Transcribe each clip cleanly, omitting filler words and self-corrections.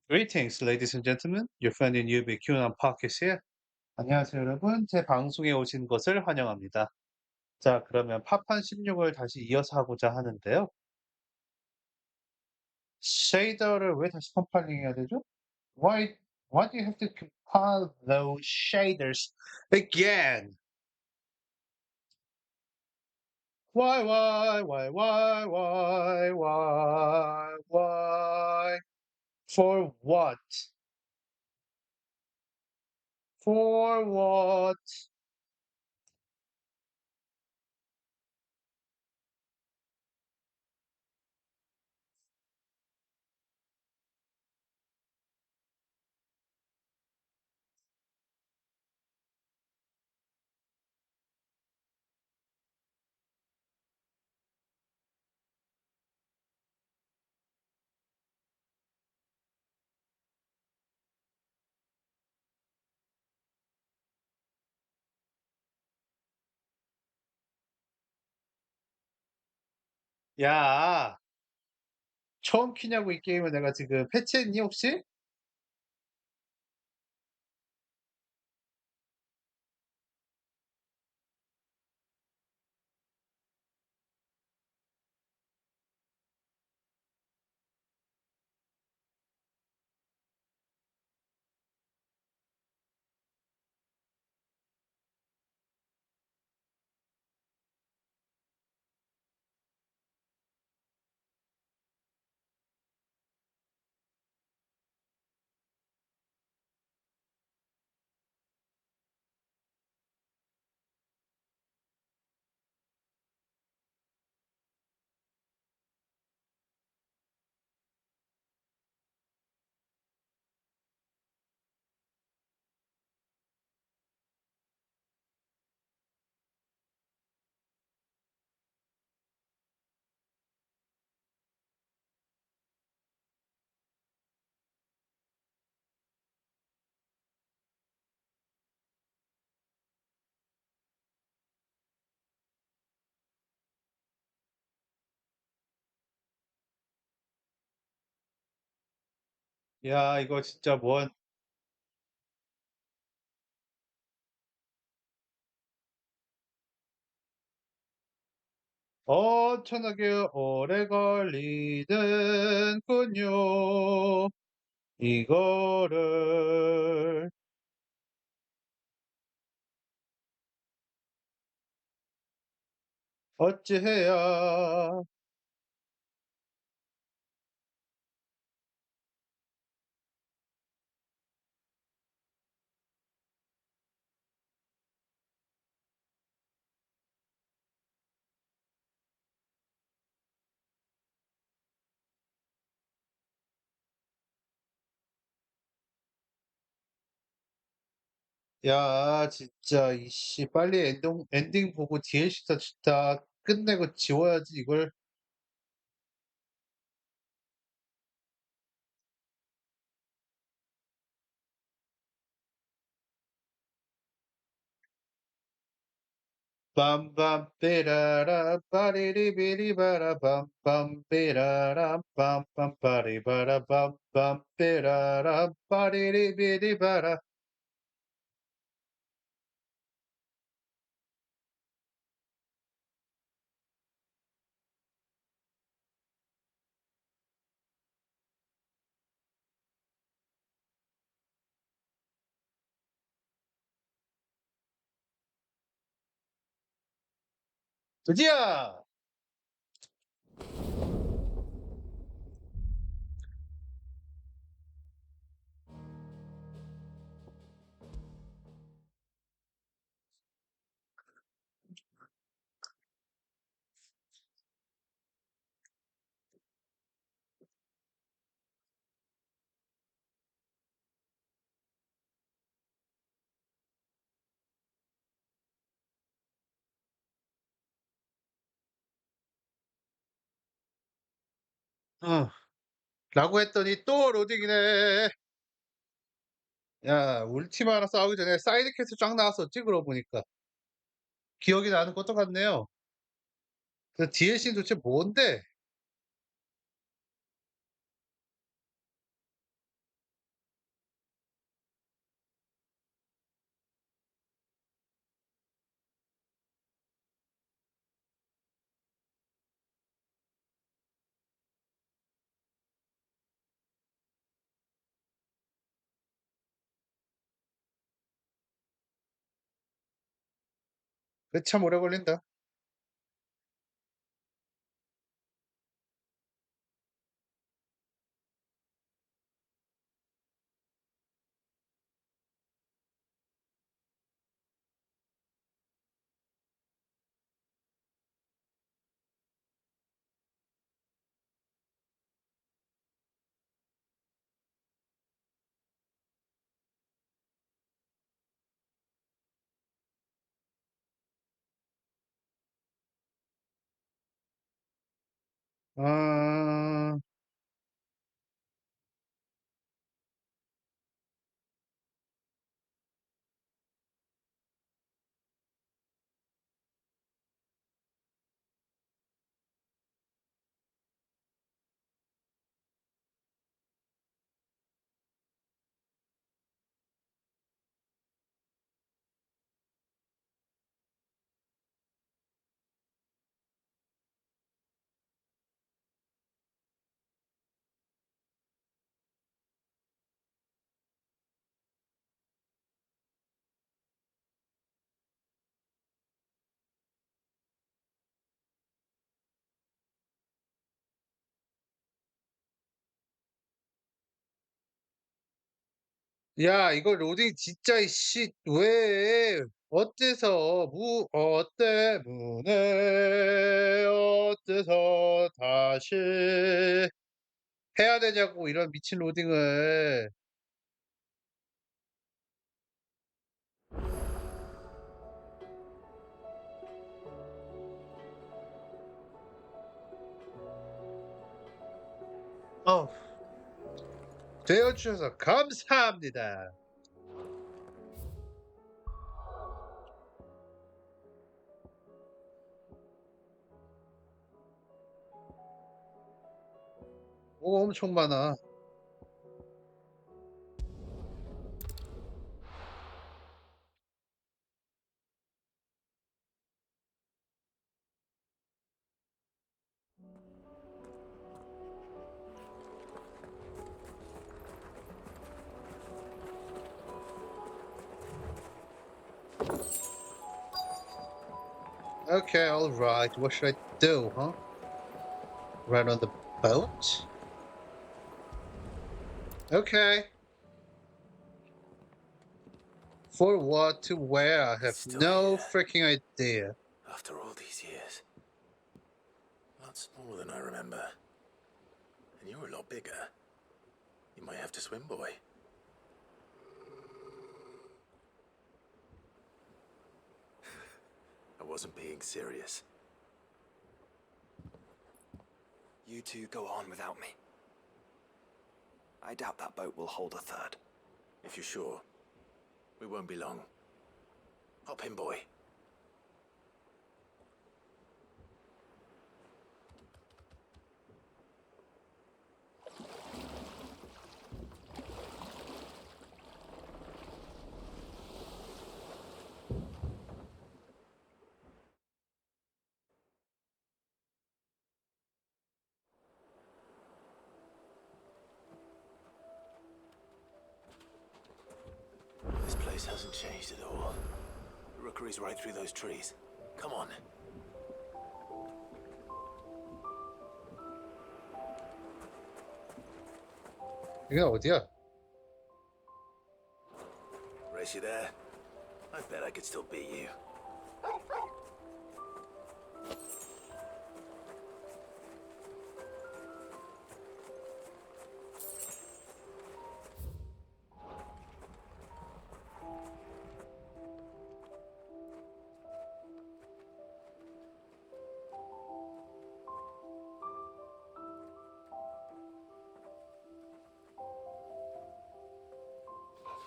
Greetings, ladies and gentlemen. Your friend in UB QAnon Podcast here. 안녕하세요, 여러분. 제 방송에 오신 것을 환영합니다. 자, 그러면 파판 16을 다시 이어서 하고자 하는데요. 쉐이더를 왜 다시 컴파일링 해야 되죠? Why do you have to compile those shaders again? Why? For what? For what? 야, 처음 키냐고 이 게임을 내가 지금 패치했니 혹시? 야, 이거 진짜 엄청나게 오래 걸리는군요. 이거를 어찌해야. 야, 진짜 이씨 빨리 엔딩 보고 DLC도 진짜 끝내고 지워야지 이걸. 빰빰 삐라라 빠리리비리바라 빰빰 삐라라 빰빰 빠리바라 빰빰 삐라라 빠리리비리바라. 드디어. 어, 라고 했더니 또 로딩이네. 야, 울티마랑 싸우기 전에 사이드 퀘스트 쫙 나왔었지, 그러고 보니까. 기억이 나는 것도 같네요. 그 DLC는 도대체 뭔데? 그 참 오래 걸린다. 아. 야 이거 로딩 진짜 이씨 왜 어때서 때문에 어때서 다시 해야 되냐고 이런 미친 로딩을. 어 되어 주셔서 감사합니다. 뭐가 엄청 많아. Okay, alright. What should I do, huh? Ride on the boat? Okay. For what? To where? I have It's still no here freaking idea. after all these years. A lot smaller than I remember. And you're a lot bigger. You might have to swim, boy. I wasn't being serious. You two go on without me. I doubt that boat will hold a third. If you're sure, we won't be long. Hop in, boy. This place hasn't changed at all. The rookery's right through those trees. Come on. 이게 어디야? Race you there? I bet I could still beat you.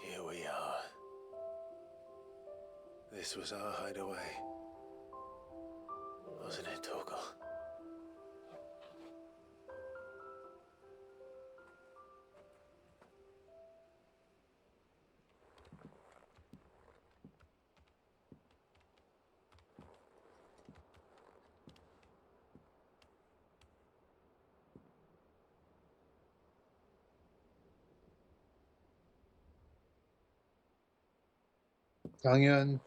Here we are. This was our hideaway. Wasn't it, Torgal? 당연히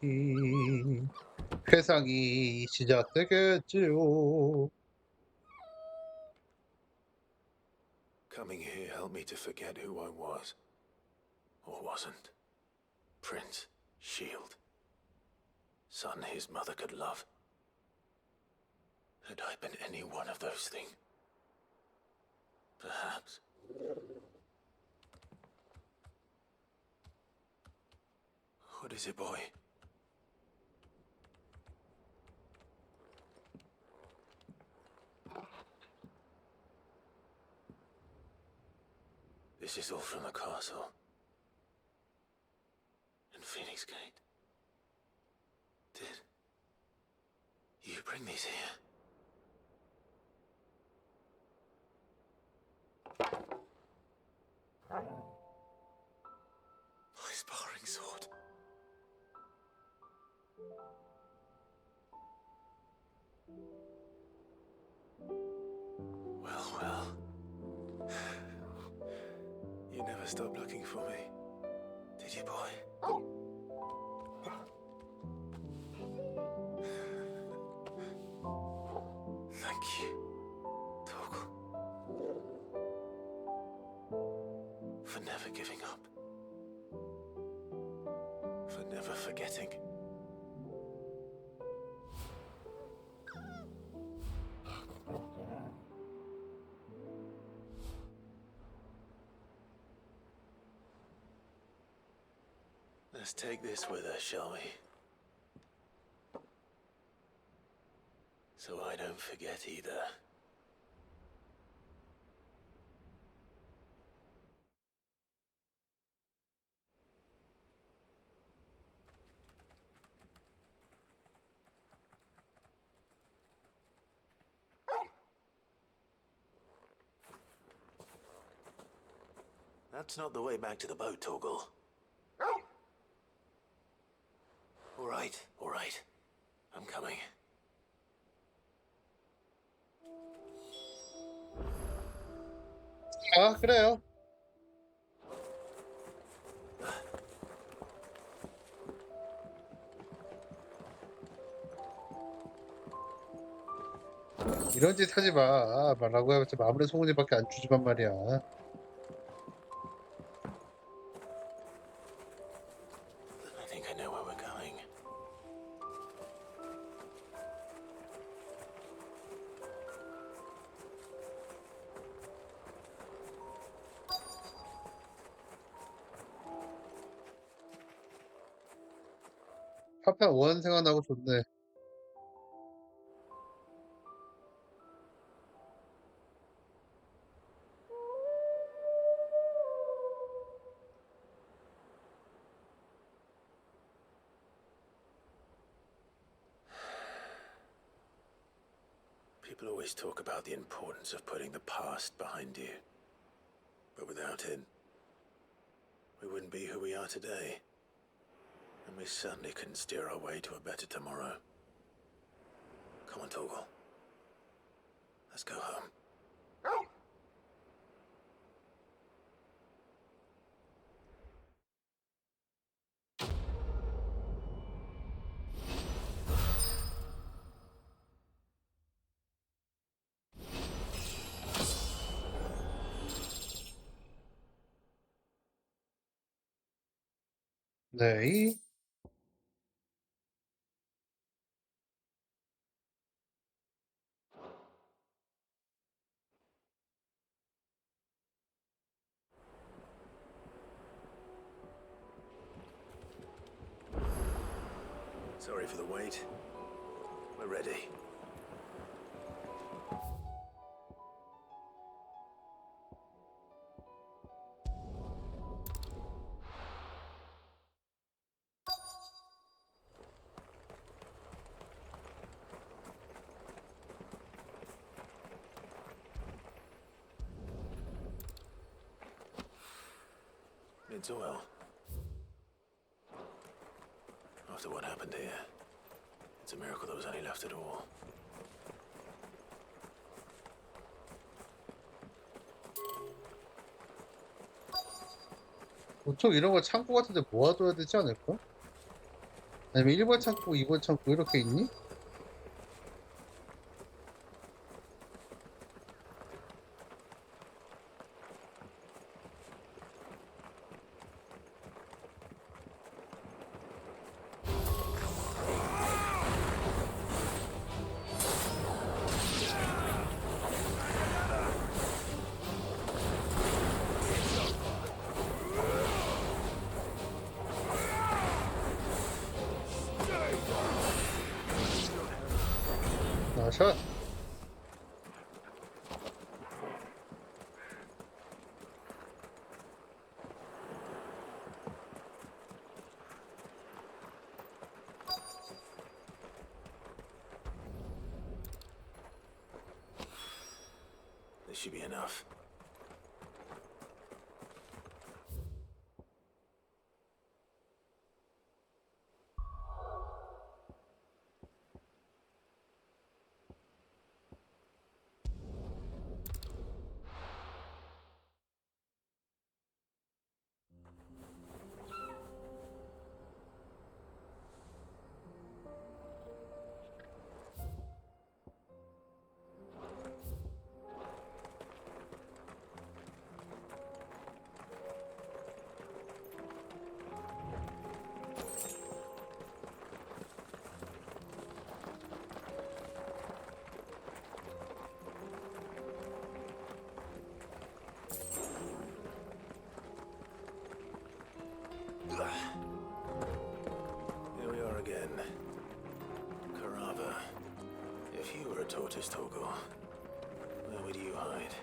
회상이 시작되겠지요. Coming here helped me to forget who I was. Or wasn't. Prince, Shield. Son his mother could love. Had I been any one of those things? Perhaps. What is it, boy? This is all from the castle. In Phoenix Gate. Did you bring these here? My sparring sword. Well, well. You never stopped looking for me, did you, boy? Thank you, Torgal. For never giving up. For never forgetting. Let's take this with us, shall we? So I don't forget either. That's not the way back to the boat, Torgal. All right. I'm coming. 아, 그래요. 이런 짓 하지 마. 말라고 해봤자 마무리 소문이밖에 안 주지만 말이야. I think I know where we're going. 파편 원 생각나고 좋네. People always talk about the importance of putting the past behind you. But without it, we wouldn't be who we are today. And we certainly couldn't steer our way to a better tomorrow. Come on, Torgal. Let's go home. 네. Sorry for the wait. We're ready. It's oil. After what happened here, it's a miracle there was any left at all. 보통 이런 거 창고 같은 데 모아둬야 되지 않을까? 아니면 1번 창고, 2번 창고 이렇게 있니? 나샷. This should be enough. Here we are again. Karava. If you were a tortoise, Togo, where would you hide?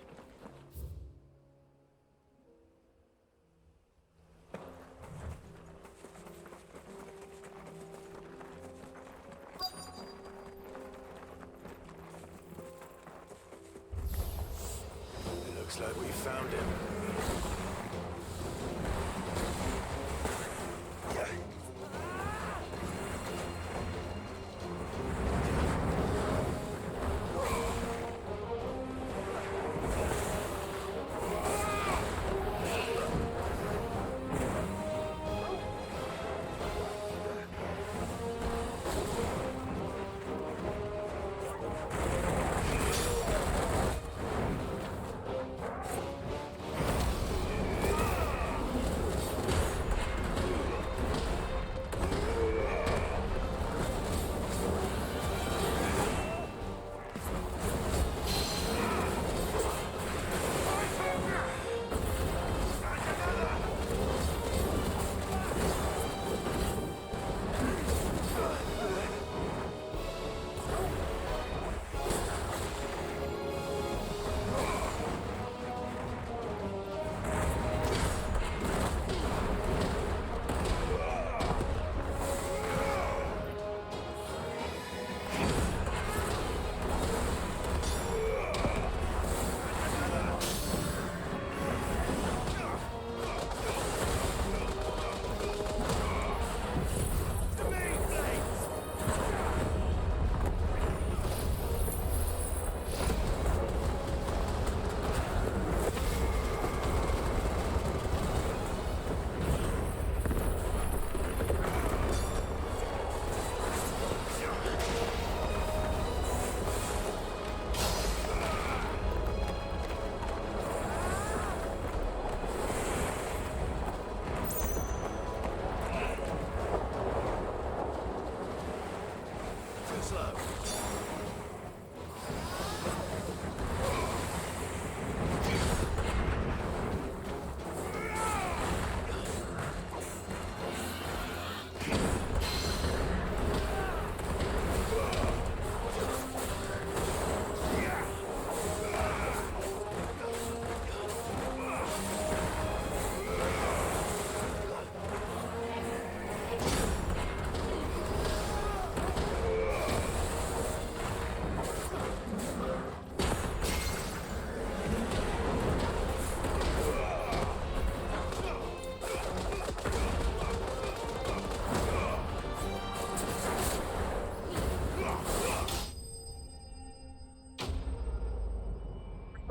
It looks like we found him.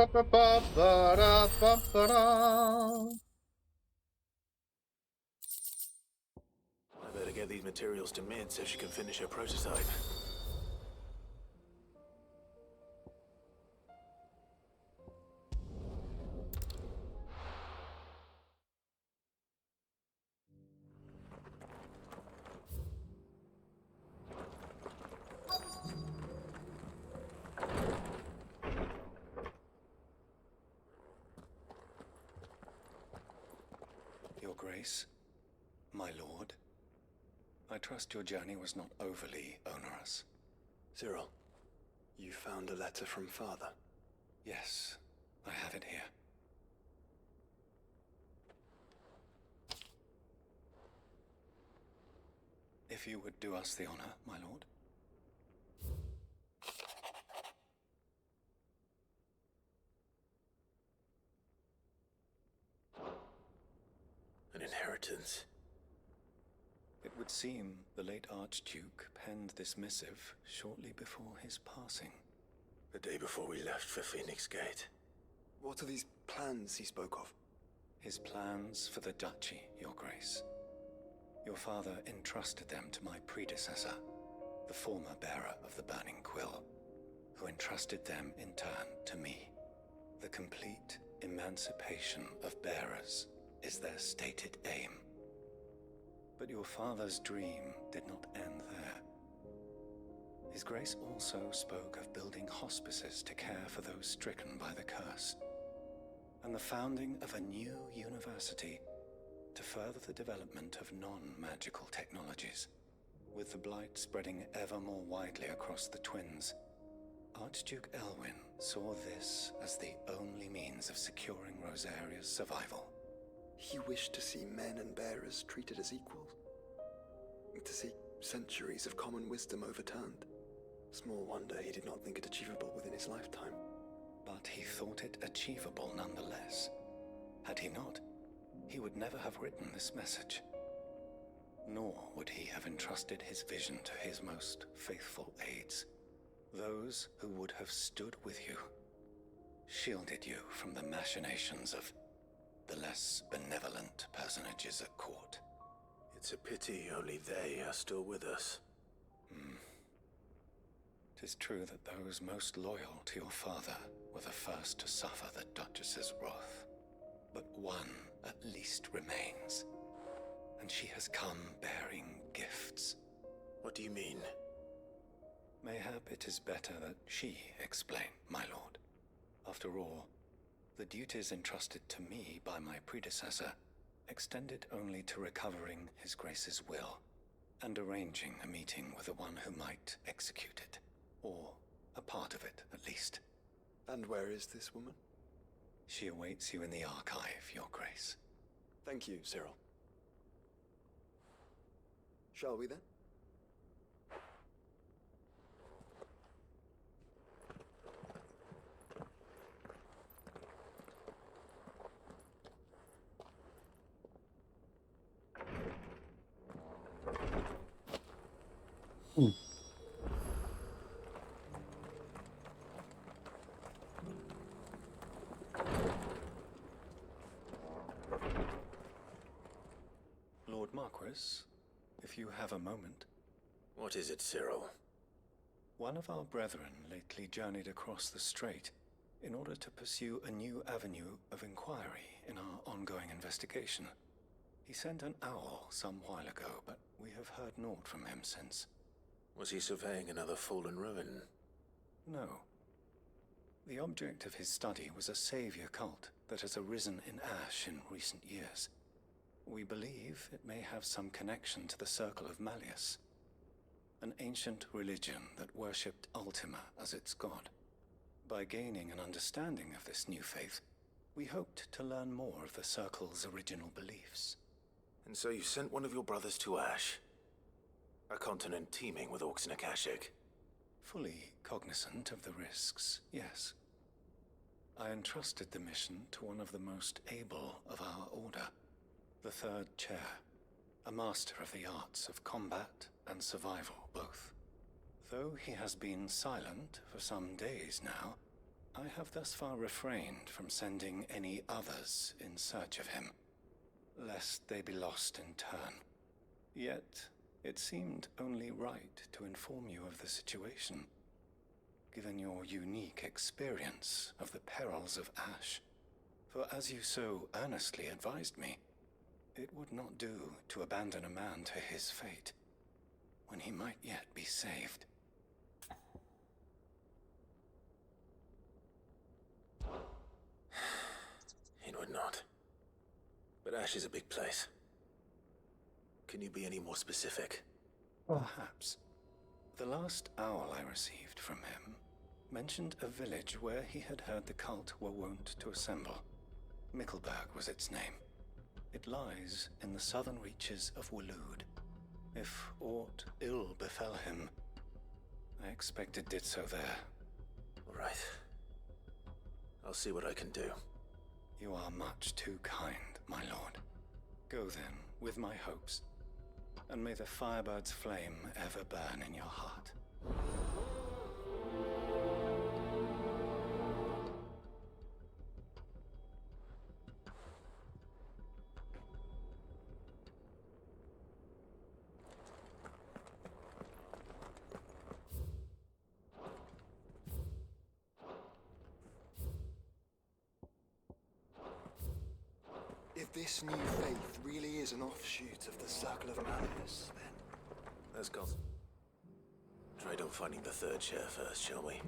빠빠빠빠라빠빠라. I better get these materials to Mid so she can finish her prototype. Your Grace, my lord, I trust your journey was not overly onerous. Cyril, you found a letter from Father. Yes, I have it here. If you would do us the honor, my lord. An inheritance. It would seem the late Archduke penned this missive shortly before his passing. The day before we left for Phoenix Gate. What are these plans he spoke of? His plans for the duchy, Your Grace. Your father entrusted them to my predecessor, the former bearer of the Burning Quill, who entrusted them in turn to me. The complete emancipation of bearers is their stated aim. But your father's dream did not end there. His Grace also spoke of building hospices to care for those stricken by the curse, and the founding of a new university to further the development of non-magical technologies. With the blight spreading ever more widely across the Twins, Archduke Elwyn saw this as the only means of securing Rosaria's survival. He wished to see men and bearers treated as equals. To see centuries of common wisdom overturned. Small wonder he did not think it achievable within his lifetime. But he thought it achievable nonetheless. Had he not, he would never have written this message. Nor would he have entrusted his vision to his most faithful aides, those who would have stood with you, shielded you from the machinations of the less benevolent personages at court. It's a pity only they are still with us. 'Tis true that those most loyal to your father were the first to suffer the Duchess's wrath. But one at least remains, and she has come bearing gifts. What do you mean? Mayhap it is better that she explain, my lord. After all, the duties entrusted to me by my predecessor extended only to recovering His Grace's will and arranging a meeting with the one who might execute it, or a part of it at least. And where is this woman? She awaits you in the archive, Your Grace. Thank you, Cyril. Shall we then? Lord Marquis, if you have a moment. What is it, Cyril? One of our brethren lately journeyed across the strait in order to pursue a new avenue of inquiry in our ongoing investigation. He sent an owl some while ago, but we have heard naught from him since. Was he surveying another fallen ruin? No. The object of his study was a savior cult that has arisen in Ash in recent years. We believe it may have some connection to the Circle of Malleus, an ancient religion that worshipped Ultima as its god. By gaining an understanding of this new faith, we hoped to learn more of the Circle's original beliefs. And so you sent one of your brothers to Ash? A continent teeming with orcs and Akashic? Fully cognizant of the risks, yes. I entrusted the mission to one of the most able of our order, the Third Chair, a master of the arts of combat and survival both. Though he has been silent for some days now, I have thus far refrained from sending any others in search of him, lest they be lost in turn. Yet, It seemed only right to inform you of the situation, given your unique experience of the perils of Ash. For as you so earnestly advised me, it would not do to abandon a man to his fate, when he might yet be saved. It would not. But Ash is a big place. Can you be any more specific? Perhaps. The last owl I received from him mentioned a village where he had heard the cult were wont to assemble. Mickleburg was its name. It lies in the southern reaches of Waloed. If aught ill befell him, I expect it did so there. Right. I'll see what I can do. You are much too kind, my lord. Go then, with my hopes, and may the Firebird's flame ever burn in your heart. If this new faith really is an offshoot of the Circle of Malleus, then... Let's go. Try on finding the third chair first, shall we?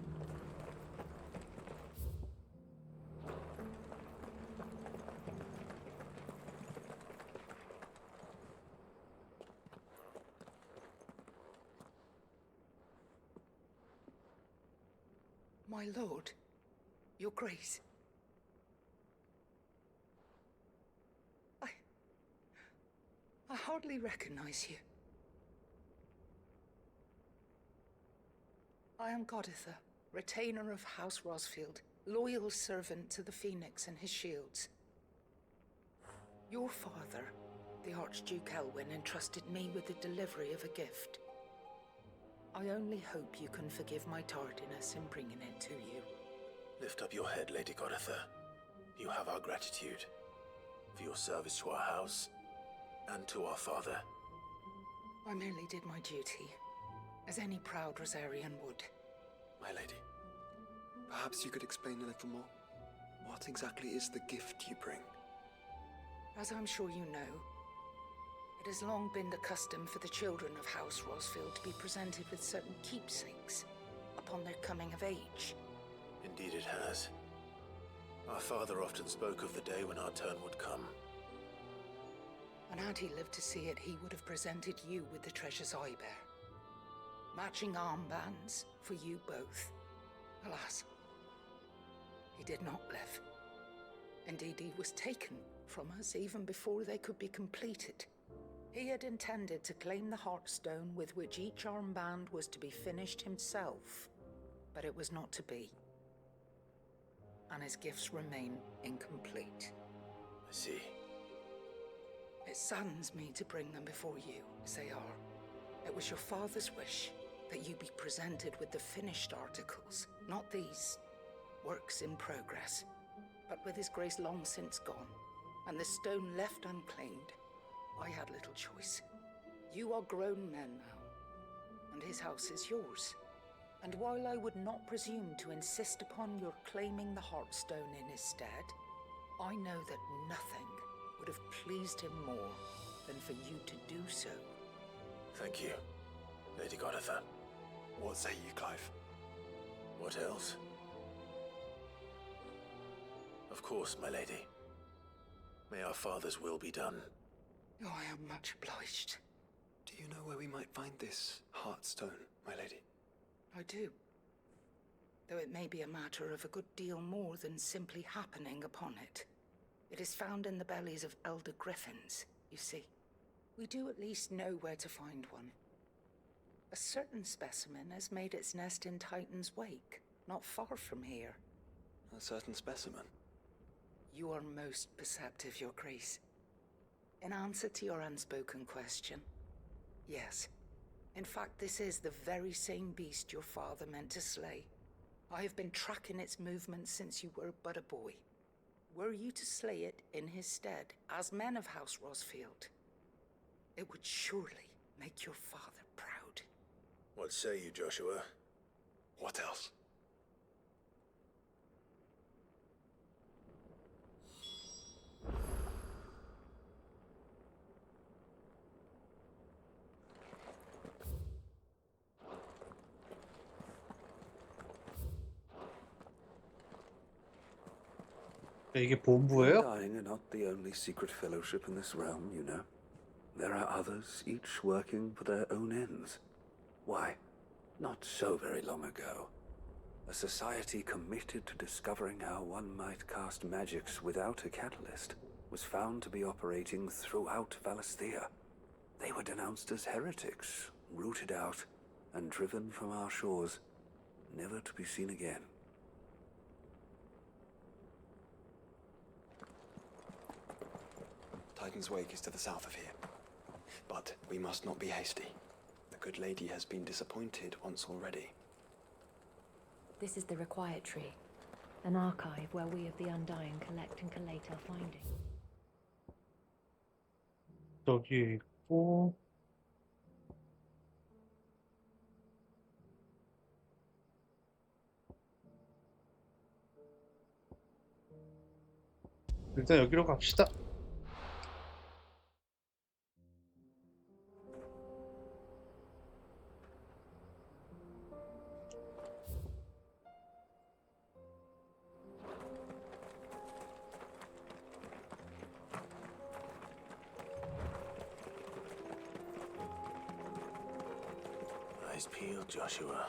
My lord, your grace. I hardly recognize you. I am Goditha, retainer of House Rosfield, loyal servant to the Phoenix and his shields. Your father, the Archduke Elwyn, entrusted me with the delivery of a gift. I only hope you can forgive my tardiness in bringing it to you. Lift up your head, Lady Goditha. You have our gratitude for your service to our house and to our father. I merely did my duty, as any proud Rosarian would. My lady. Perhaps you could explain a little more? What exactly is the gift you bring? As I'm sure you know, it has long been the custom for the children of House Rosfield to be presented with certain keepsakes upon their coming of age. Indeed it has. Our father often spoke of the day when our turn would come. And had he lived to see it, he would have presented you with the treasures I bear. Matching armbands for you both. Alas, he did not live. Indeed, he was taken from us even before they could be completed. He had intended to claim the Heartstone with which each armband was to be finished himself, but it was not to be. And his gifts remain incomplete. I see. It saddens me to bring them before you, as they are. It was your father's wish that you be presented with the finished articles, not these works in progress. But with his grace long since gone, and the stone left unclaimed, I had little choice. You are grown men now, and his house is yours. And while I would not presume to insist upon your claiming the Heartstone in his stead, I know that nothing would have pleased him more than for you to do so. Thank you, Lady Goditha. What say you, Clive? What else? Of course, my lady. May our father's will be done. Oh, I am much obliged. Do you know where we might find this Heartstone, my lady? I do. Though it may be a matter of a good deal more than simply happening upon it. It is found in the bellies of elder griffins, you see. We do at least know where to find one. A certain specimen has made its nest in Titan's Wake, not far from here. A certain specimen? You are most perceptive, Your Grace. In answer to your unspoken question, yes. In fact, this is the very same beast your father meant to slay. I have been tracking its movements since you were but a boy. Were you to slay it in his stead, as men of House Rosfield, it would surely Make your father proud. What say you, Joshua? What else? 이게 The 본부예요? Undying are not the only secret fellowship in this realm, you know. There are others, each working for their own ends. Why, not so very long ago, a society committed to discovering how one might cast magics without a catalyst was found to be operating throughout Valisthea. They were denounced as heretics, rooted out, and driven from our shores, never to be seen again. Titan's Wake is to the south of here. But we must not be hasty. The good lady has been disappointed once already. This is the Required Tree, an archive where we of the Undying collect and collate our findings. 저기 있고 일단 여기로 갑시다. Eyes peeled, Joshua.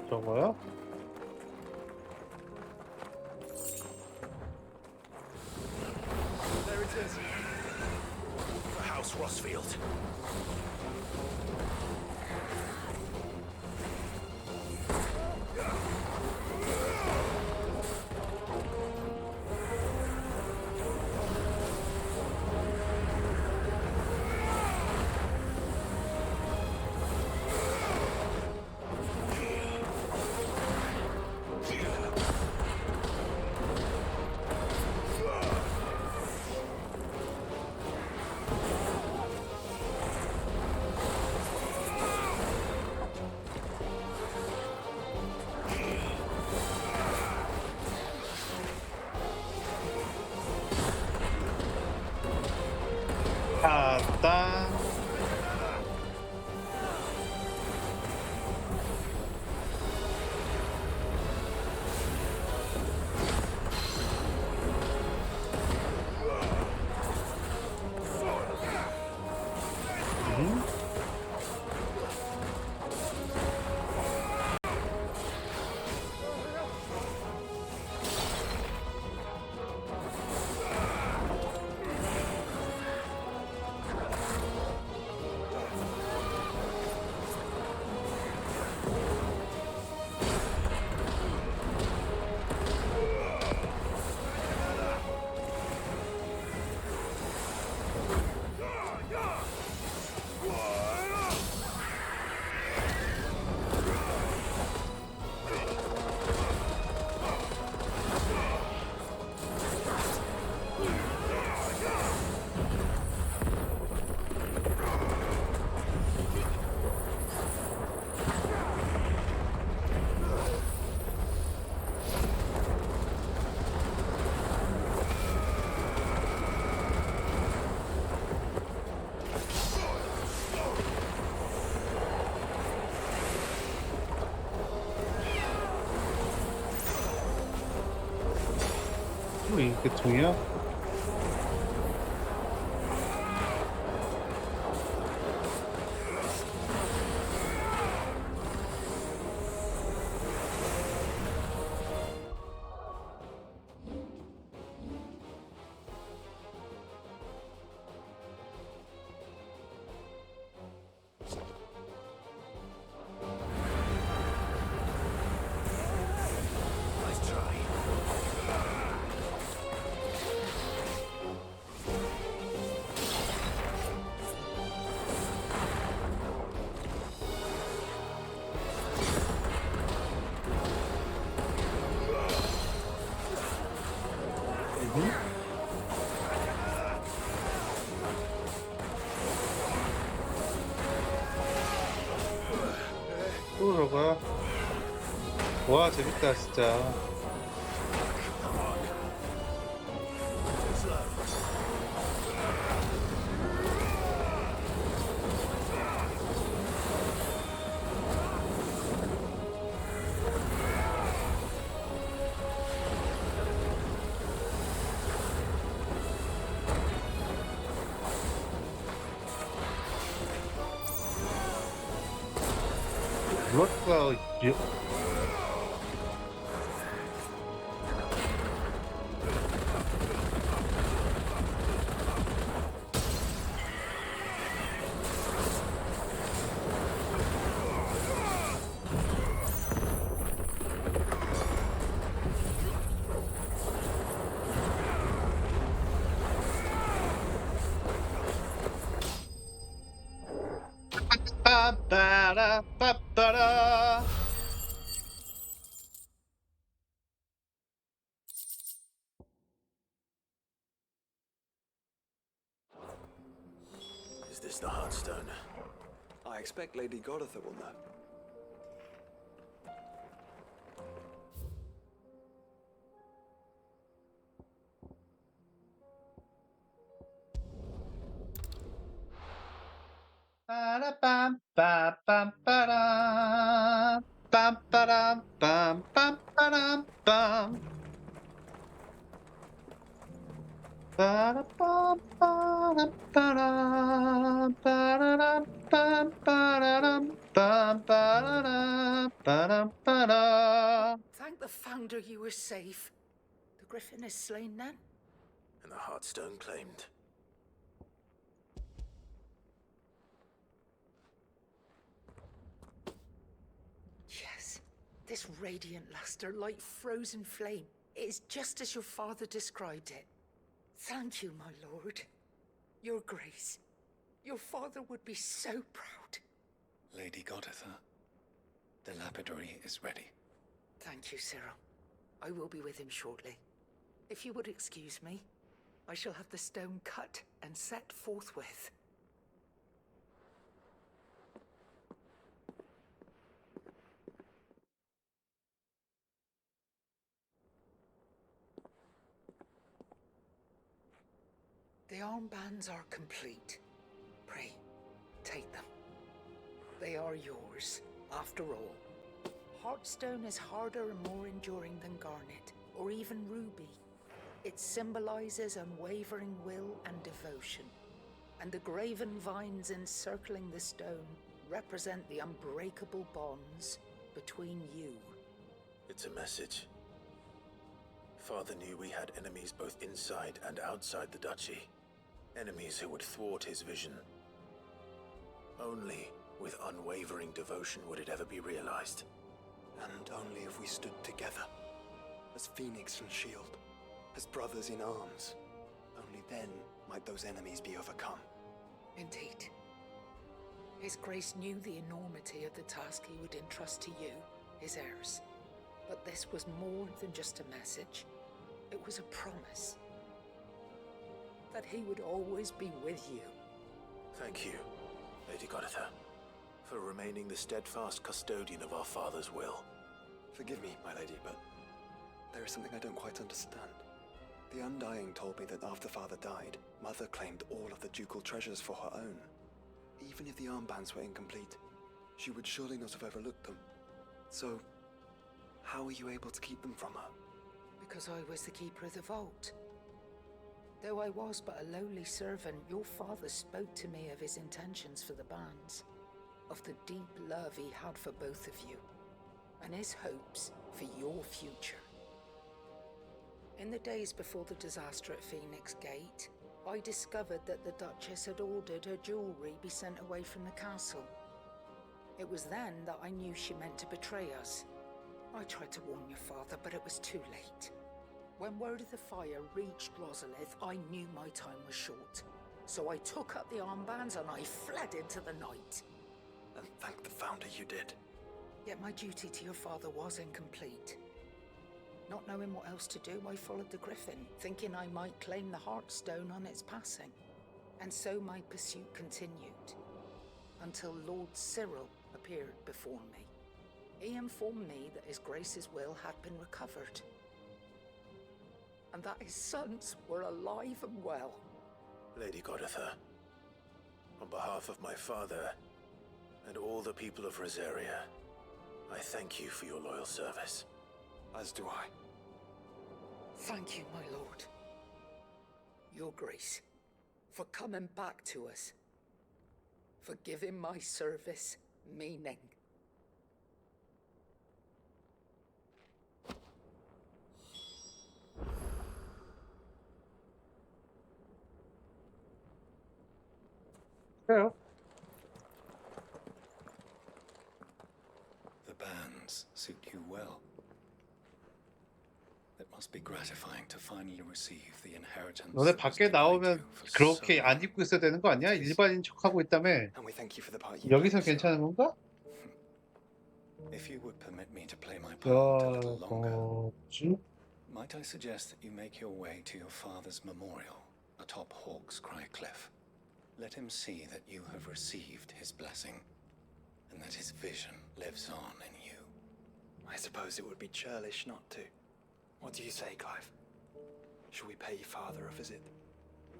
저거요? There it is. The House Rossfield. 갔다. 이게 통이야? Nice try. 저거. 와, 재밌다, 진짜. 블러드가 빠빠라 빠빠라. Is this the Heartstone? I expect Lady Goditha will know. 빠라빰빠빰빠람 빰빠람 빰빰빠람 빰 빠라빰빠람 빠람 빠라람 빰빠라람 빰빠라람 빠람 빠람. Thank the Founder you were safe. The Griffin is slain then? And the Heartstone claimed. Yes. This radiant luster, like frozen flame, it is just as your father described it. Thank you, my lord. Your grace. Your father would be so proud. Lady Goditha, the lapidary is ready. Thank you, Cyril. I will be with him shortly. If you would excuse me, I shall have the stone cut and set forthwith. The armbands are complete. Pray, take them. They are yours, after all. Heartstone is harder and more enduring than garnet, or even ruby. It symbolizes unwavering will and devotion. And the graven vines encircling the stone represent the unbreakable bonds between you. It's a message. Father knew we had enemies both inside and outside the duchy. Enemies who would thwart his vision. Only with unwavering devotion would it ever be realized. And only if we stood together, as Phoenix and Shield, as brothers in arms, only then might those enemies be overcome. Indeed. His Grace knew the enormity of the task he would entrust to you, his heirs. But this was more than just a message. It was a promise. That he would always be with you. Thank you, Lady Goditha, for remaining the steadfast custodian of our father's will. Forgive me, my lady, but there is something I don't quite understand. The Undying told me that after Father died, Mother claimed all of the ducal treasures for her own. Even if the armbands were incomplete, she would surely not have overlooked them. So, how were you able to keep them from her? Because I was the keeper of the vault. Though I was but a lowly servant, your father spoke to me of his intentions for the bands, of the deep love he had for both of you, and his hopes for your future. In the days before the disaster at Phoenix Gate, I discovered that the Duchess had ordered her jewelry be sent away from the castle. It was then that I knew she meant to betray us. I tried to warn your father, but it was too late. When word of the fire reached Rosalith, I knew my time was short. So I took up the armbands and I fled into the night. And thank the Founder you did. Yet my duty to your father was incomplete. Not knowing what else to do, I followed the Griffin, thinking I might claim the Heartstone on its passing. And so my pursuit continued, until Lord Cyril appeared before me. He informed me that His Grace's will had been recovered, and that his sons were alive and well. Lady Goditha, on behalf of my father and all the people of Rosaria, I thank you for your loyal service. As do I. Thank you, my lord. Your Grace, for coming back to us, for giving my service meaning. 그래요. The bands suit you well. It must be gratifying to finally receive the inheritance. 너네 that was 밖에 denied 나오면 you for 그렇게 so 안 long. 입고 있어야 되는 거 아니야? 일반인 척하고 있다며. And we thank you for the part you 여기서 played, Cyril. 괜찮은 건가? If you would permit me to play my part a little longer, 뭐지? might I suggest that you make your way to your father's memorial atop Hawk's Cry Cliff? Let him see that you have received his blessing, and that his vision lives on in you. I suppose it would be churlish not to. What do you say, Clive? Shall we pay your father a visit?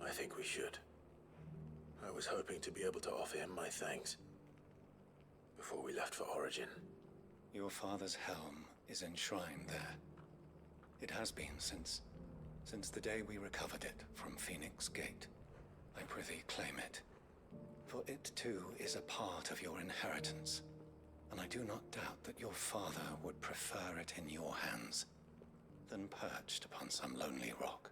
I think we should. I was hoping to be able to offer him my thanks before we left for Origin. Your father's helm is enshrined there. It has been since the day we recovered it from Phoenix Gate. I prithee claim it, for it too is a part of your inheritance, and I do not doubt that your father would prefer it in your hands than perched upon some lonely rock.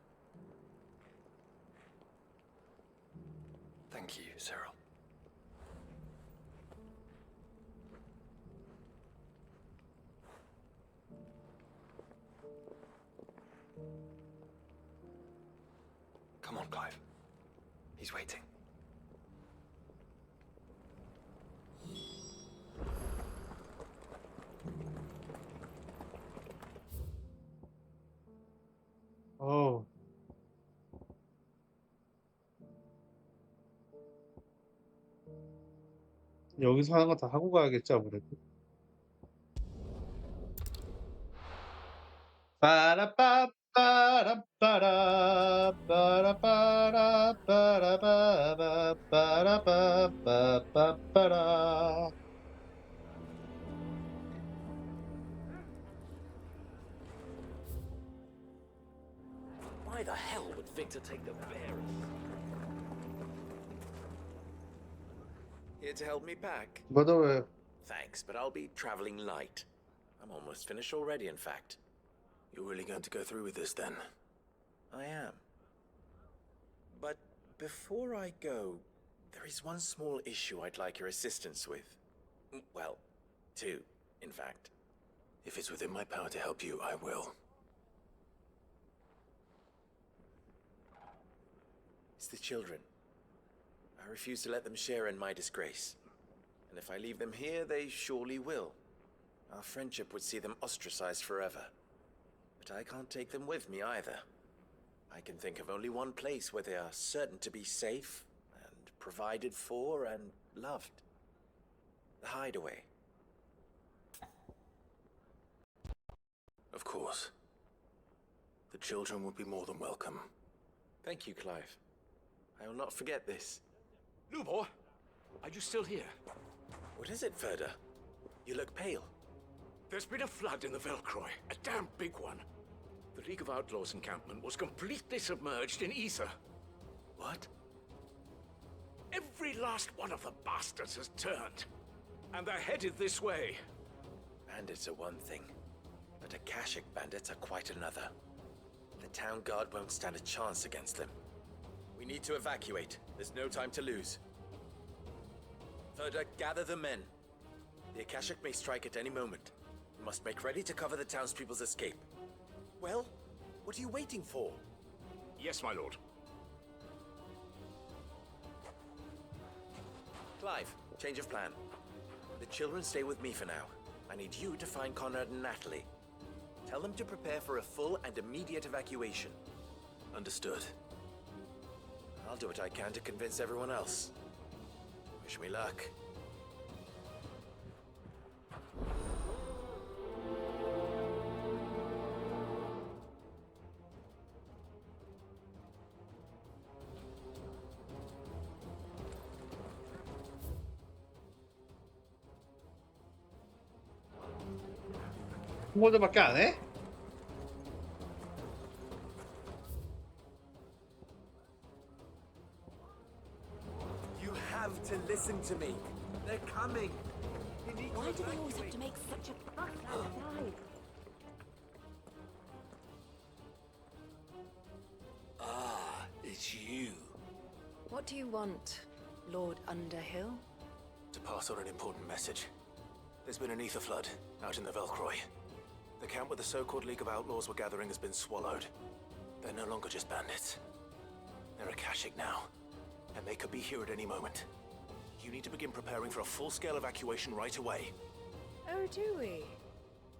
Thank you, Cyril. Come on, Clive. He's waiting. 어우. 여기서 하는 거 다 하고 가야겠지, 아무래도. 빠라빠빠라빠라 빠라빠라빠라바바바빠라빠빠빠라. Why the hell would Victor take the bear? Here to help me pack? 뭐다 왜? Thanks, but I'll be traveling light. I'm almost finished already, in fact. You're really going to go through with this then? I am. But before I go, there is one small issue I'd like your assistance with. Well, two, in fact. If it's within my power to help you, I will. It's the children. I refuse to let them share in my disgrace. And if I leave them here, they surely will. Our friendship would see them ostracized forever. But I can't take them with me either. I can think of only one place where they are certain to be safe and provided for and loved. The Hideaway. Of course. The children would be more than welcome. Thank you, Clive. I will not forget this. Lubor, are you still here? What is it, Ferda? You look pale. There's been a flood in the Velcroy, a damn big one. The League of Outlaws encampment was completely submerged in ether. What? Every last one of the bastards has turned, and they're headed this way. Bandits are one thing, but Akashic bandits are quite another. The town guard won't stand a chance against them. We need to evacuate. There's no time to lose. Ferda, gather the men. The Akashic may strike at any moment. We must make ready to cover the townspeople's escape. Well, what are you waiting for? Yes, my lord. Clive, change of plan. The children stay with me for now. I need you to find Conrad and Natalie. Tell them to prepare for a full and immediate evacuation. Understood. I'll do what I can to convince everyone else. Wish me luck. 홍보들밖에 안 해? You have to listen to me. They're coming. Why do they always have to make such a fuss outside? Ah, it's you. What do you want, Lord Underhill? To pass on an important message. There's been an ether flood out in the Velcroy. The camp where the so-called League of Outlaws were gathering has been swallowed. They're no longer just bandits. They're Akashic now, and they could be here at any moment. You need to begin preparing for a full-scale evacuation right away. Oh, do we?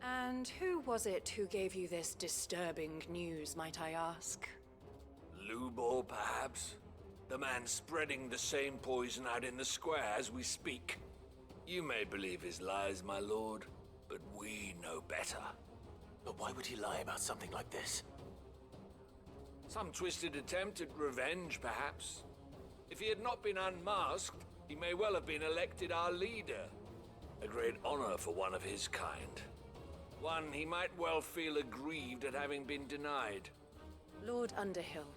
And who was it who gave you this disturbing news, might I ask? Lubor, perhaps? The man spreading the same poison out in the square as we speak. You may believe his lies, my lord, but we know better. But why would he lie about something like this? Some twisted attempt at revenge, perhaps. If he had not been unmasked, he may well have been elected our leader. A great honor for one of his kind. One he might well feel aggrieved at having been denied. Lord Underhill,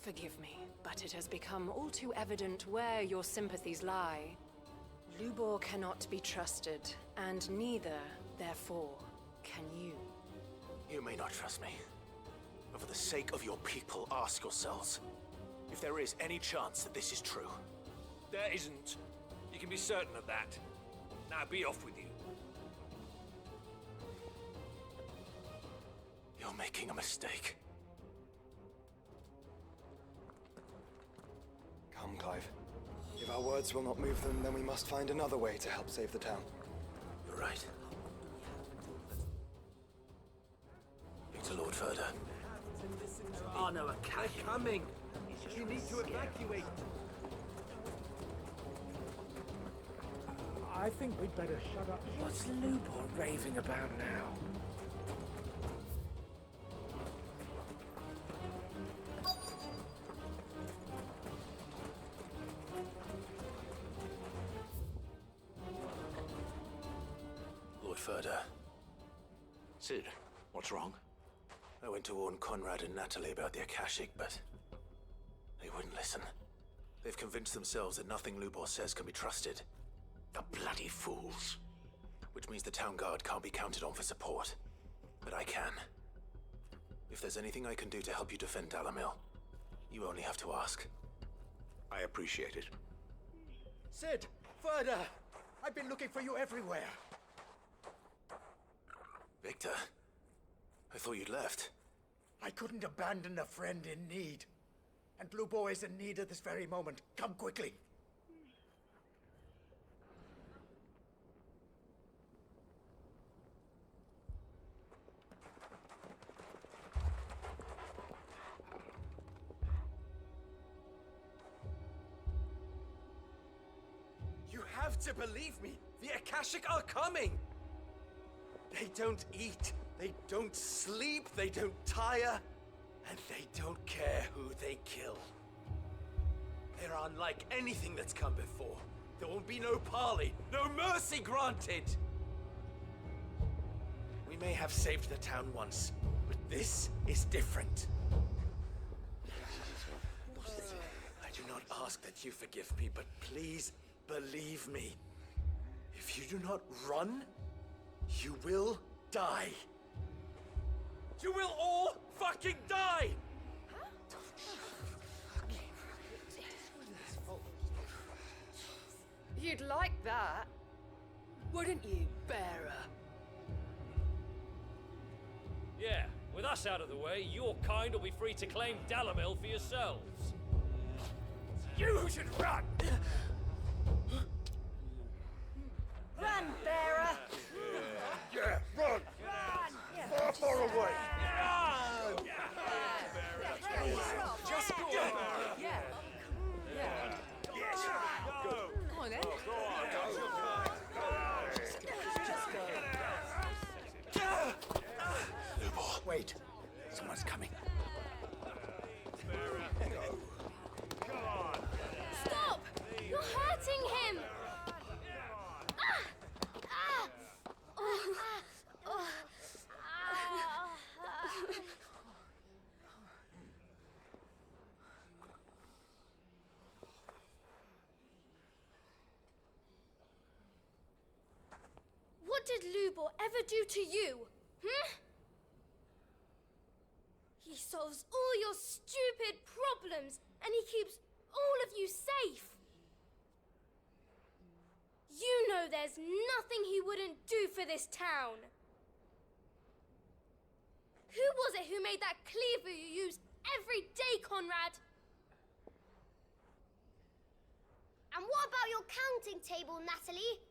forgive me, but it has become all too evident where your sympathies lie. Lubor cannot be trusted, and neither, therefore, can you. You may not trust me, but for the sake of your people, ask yourselves if there is any chance that this is true. There isn't. You can be certain of that. Now be off with you. You're making a mistake. Come, Clive. If our words will not move them, then we must find another way to help save the town. You're right. To Lord Furder. Oh no, they're coming. You need to evacuate. I think we'd better shut up. What's Lubor raving about now? Lord Furder. Sid, what's wrong? I went to warn Conrad and Natalie about the Akashic, but they wouldn't listen. They've convinced themselves that nothing Lubor says can be trusted. The bloody fools. Which means the town guard can't be counted on for support. But I can. If there's anything I can do to help you defend Dalamil, you only have to ask. I appreciate it. Sid! Further! I've been looking for you everywhere. Victor, I thought you'd left. I couldn't abandon a friend in need. And Lubor is in need at this very moment. Come quickly. You have to believe me. The Akashic are coming. They don't eat, they don't sleep, they don't tire, and they don't care who they kill. They're unlike anything that's come before. There will be no parley, no mercy granted. We may have saved the town once, but this is different. I do not ask that you forgive me, but please believe me. If you do not run, you will die. You will all fucking die! You'd like that, wouldn't you, Bearer? Yeah, with us out of the way, your kind will be free to claim Dalamil for yourselves. You should run! Run, Bearer! Yeah, run! Far, far away! Just go. Yeah. Come on, then. Wait. Someone's coming. Stop! You're hurting him! What did Lubor ever do to you? He solves all your stupid problems, and he keeps all of you safe. You know there's nothing he wouldn't do for this town. Who was it who made that cleaver you use every day, Conrad? And what about your counting table, Natalie?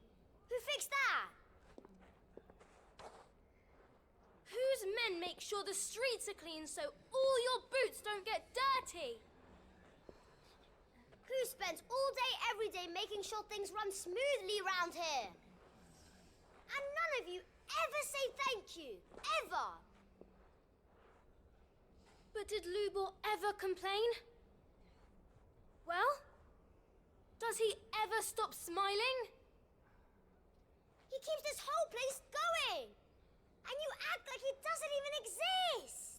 Who fixed that? Whose men make sure the streets are clean so all your boots don't get dirty? Who spends all day, every day making sure things run smoothly round here? And none of you ever say thank you. Ever. But did Lubor ever complain? Well, does he ever stop smiling? He keeps this whole place going. And you act like he doesn't even exist.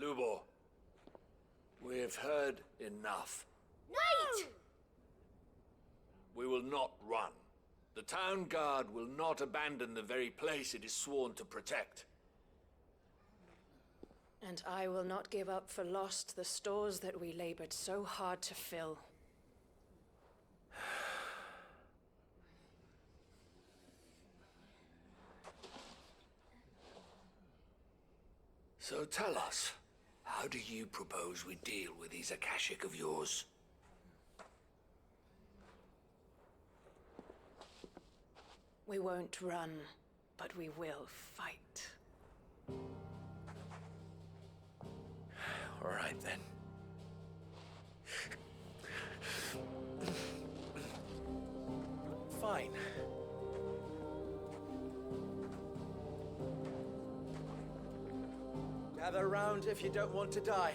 Lubor, we've heard enough. Wait! We will not run. The town guard will not abandon the very place it is sworn to protect. And I will not give up for lost the stores that we labored so hard to fill. So tell us, how do you propose we deal with these Akashic of yours? We won't run, but we will fight. All right, then. Fine. Gather round if you don't want to die.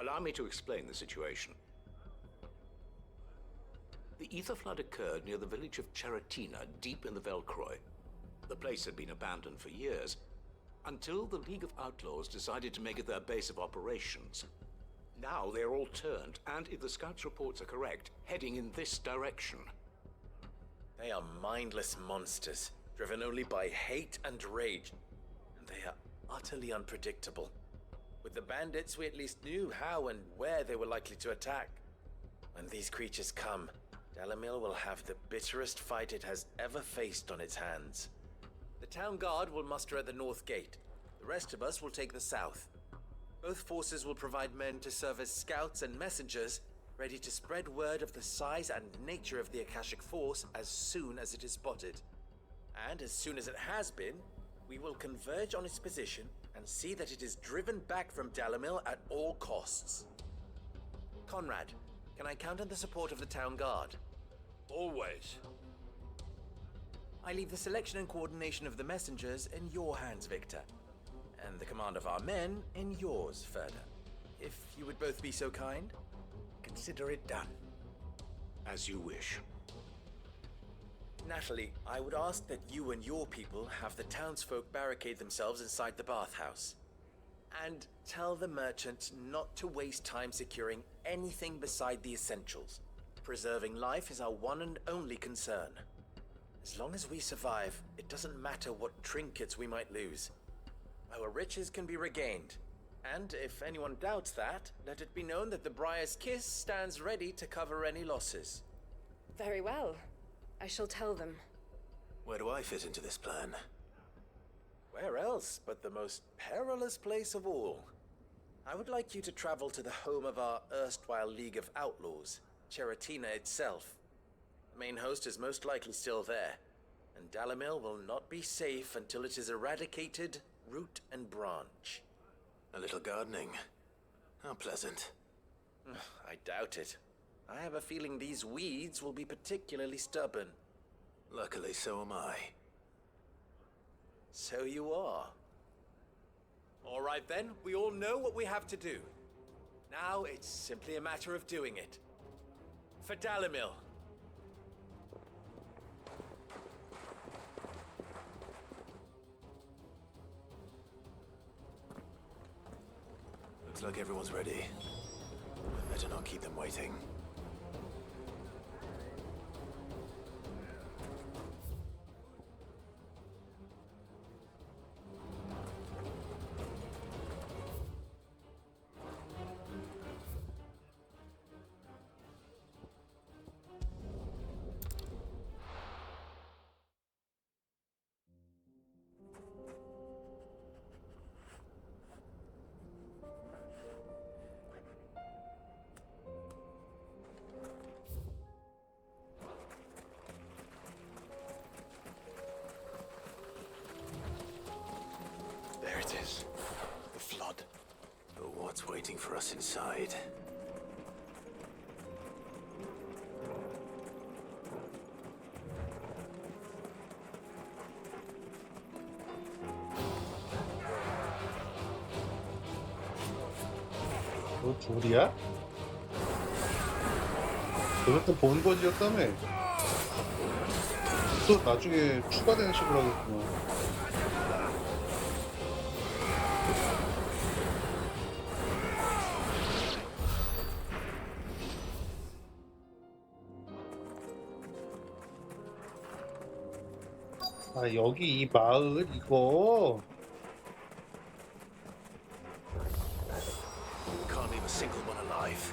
Allow me to explain the situation. The ether flood occurred near the village of Charatina, deep in the Velcroy. The place had been abandoned for years, until the League of Outlaws decided to make it their base of operations. Now they're all turned, and if the scouts' reports are correct, heading in this direction. They are mindless monsters, driven only by hate and rage. And they are utterly unpredictable. With the bandits, we at least knew how and where they were likely to attack. When these creatures come, Dalimil will have the bitterest fight it has ever faced on its hands. The town guard will muster at the north gate. The rest of us will take the south. Both forces will provide men to serve as scouts and messengers, ready to spread word of the size and nature of the Akashic force as soon as it is spotted. And as soon as it has been, we will converge on its position and see that it is driven back from Dalimil at all costs. Conrad, can I count on the support of the town guard? Always. I leave the selection and coordination of the messengers in your hands, Victor. And the command of our men in yours, Ferda. If you would both be so kind, consider it done. As you wish. Natalie, I would ask that you and your people have the townsfolk barricade themselves inside the bathhouse. And tell the merchant not to waste time securing anything beside the essentials. Preserving life is our one and only concern. As long as we survive, it doesn't matter what trinkets we might lose. Our riches can be regained. And if anyone doubts that, let it be known that the Briar's Kiss stands ready to cover any losses. Very well. I shall tell them. Where do I fit into this plan? Where else but the most perilous place of all? I would like you to travel to the home of our erstwhile League of Outlaws, Charatina itself. The main host is most likely still there, and Dalimil will not be safe until it is eradicated, root and branch. A little gardening. How pleasant. I doubt it. I have a feeling these weeds will be particularly stubborn. Luckily, so am I. So you are. All right then, we all know what we have to do. Now it's simply a matter of doing it. For Dalimil. Looks like everyone's ready. Better not keep them waiting. There it is. The flood. But what's waiting for us inside? 너 둘이야? 그럴 때 본 거지였다며. 또 나중에 추가되는 식으로 하겠구나. 아, 여기 이 마을 이거. Can't leave a single one alive.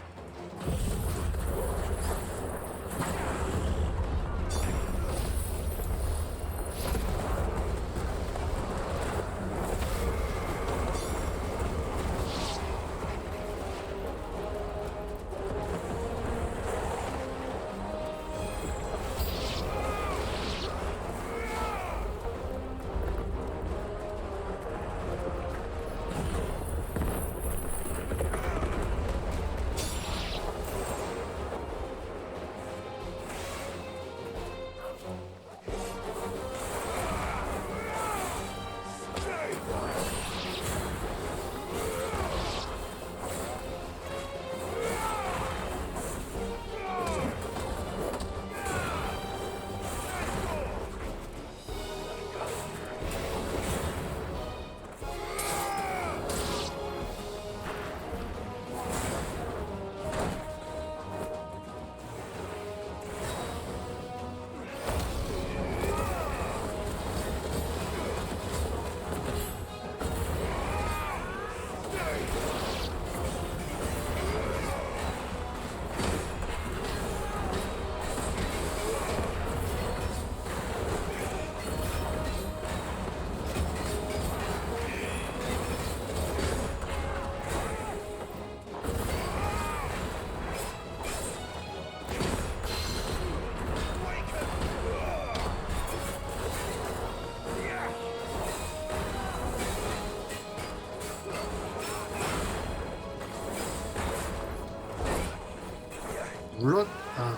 물론 아.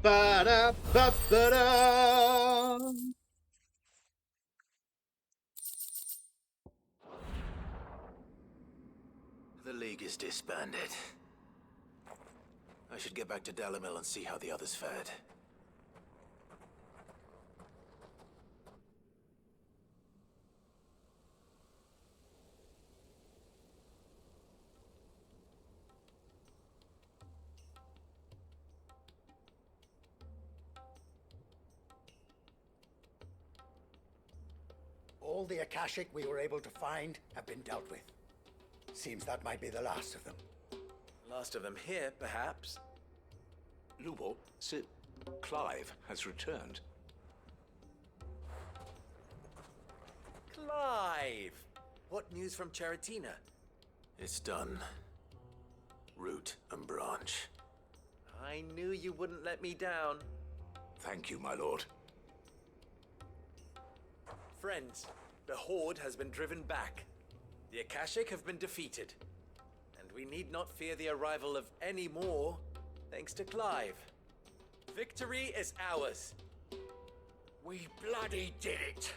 빠라빠빠라. The League is disbanded. I should get back to Dalimil and see how the others fared. All the Akashic we were able to find have been dealt with. Seems that might be the last of them. Last of them here, perhaps. Lubor, Sir Clive has returned. Clive! What news from Charatina? It's done. Root and branch. I knew you wouldn't let me down. Thank you, my lord. Friends, the Horde has been driven back. The Akashic have been defeated. And we need not fear the arrival of any more, thanks to Clive. Victory is ours. We bloody did it.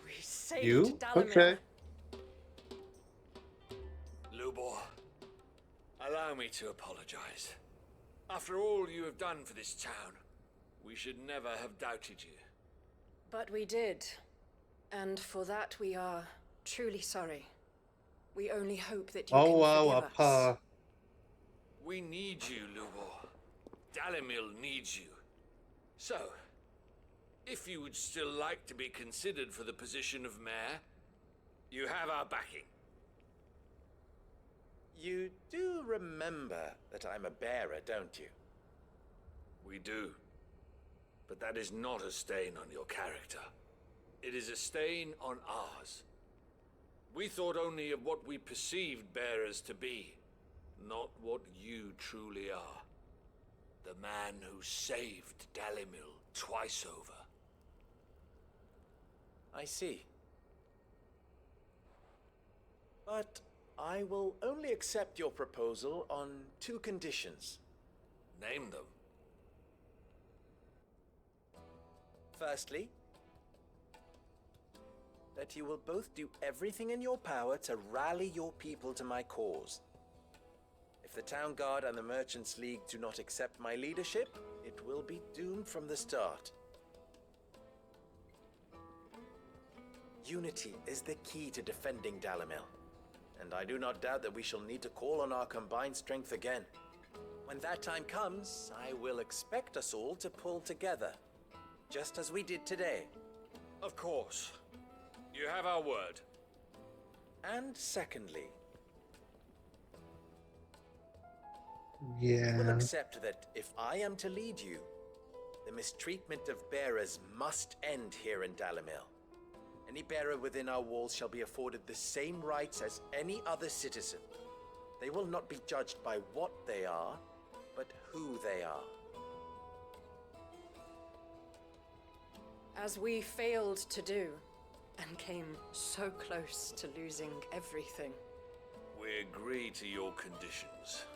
We saved You? Dalimil. Okay. Lubor, allow me to apologize. After all you have done for this town, we should never have doubted you. But we did. And for that we are truly sorry. We only hope that you Oh can wow, forgive us. 아파. We need you, Lubor. Dalimil needs you. So, if you would still like to be considered for the position of mayor, you have our backing. You do remember that I'm a bearer, don't you? We do. But that is not a stain on your character. It is a stain on ours. We thought only of what we perceived bearers to be, not what you truly are. The man who saved Dalimil twice over. I see. But I will only accept your proposal on 2 conditions. Name them. Firstly, that you will both do everything in your power to rally your people to my cause. If the Town Guard and the Merchants League do not accept my leadership, it will be doomed from the start. Unity is the key to defending Dalimil, and I do not doubt that we shall need to call on our combined strength again. When that time comes, I will expect us all to pull together, just as we did today. Of course. You have our word. And secondly, Yeah. you will accept that if I am to lead you, the mistreatment of bearers must end here in Dalimil. Any bearer within our walls shall be afforded the same rights as any other citizen. They will not be judged by what they are, but who they are. As we failed to do, and came so close to losing everything. We agree to your conditions.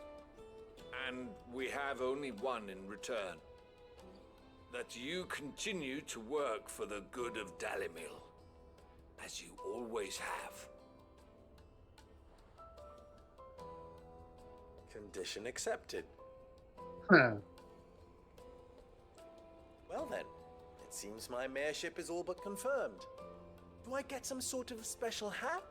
And we have only one in return. That you continue to work for the good of Dalimil, as you always have. Condition accepted. Huh. Well then, it seems my mayorship is all but confirmed. Do I get some sort of special hat?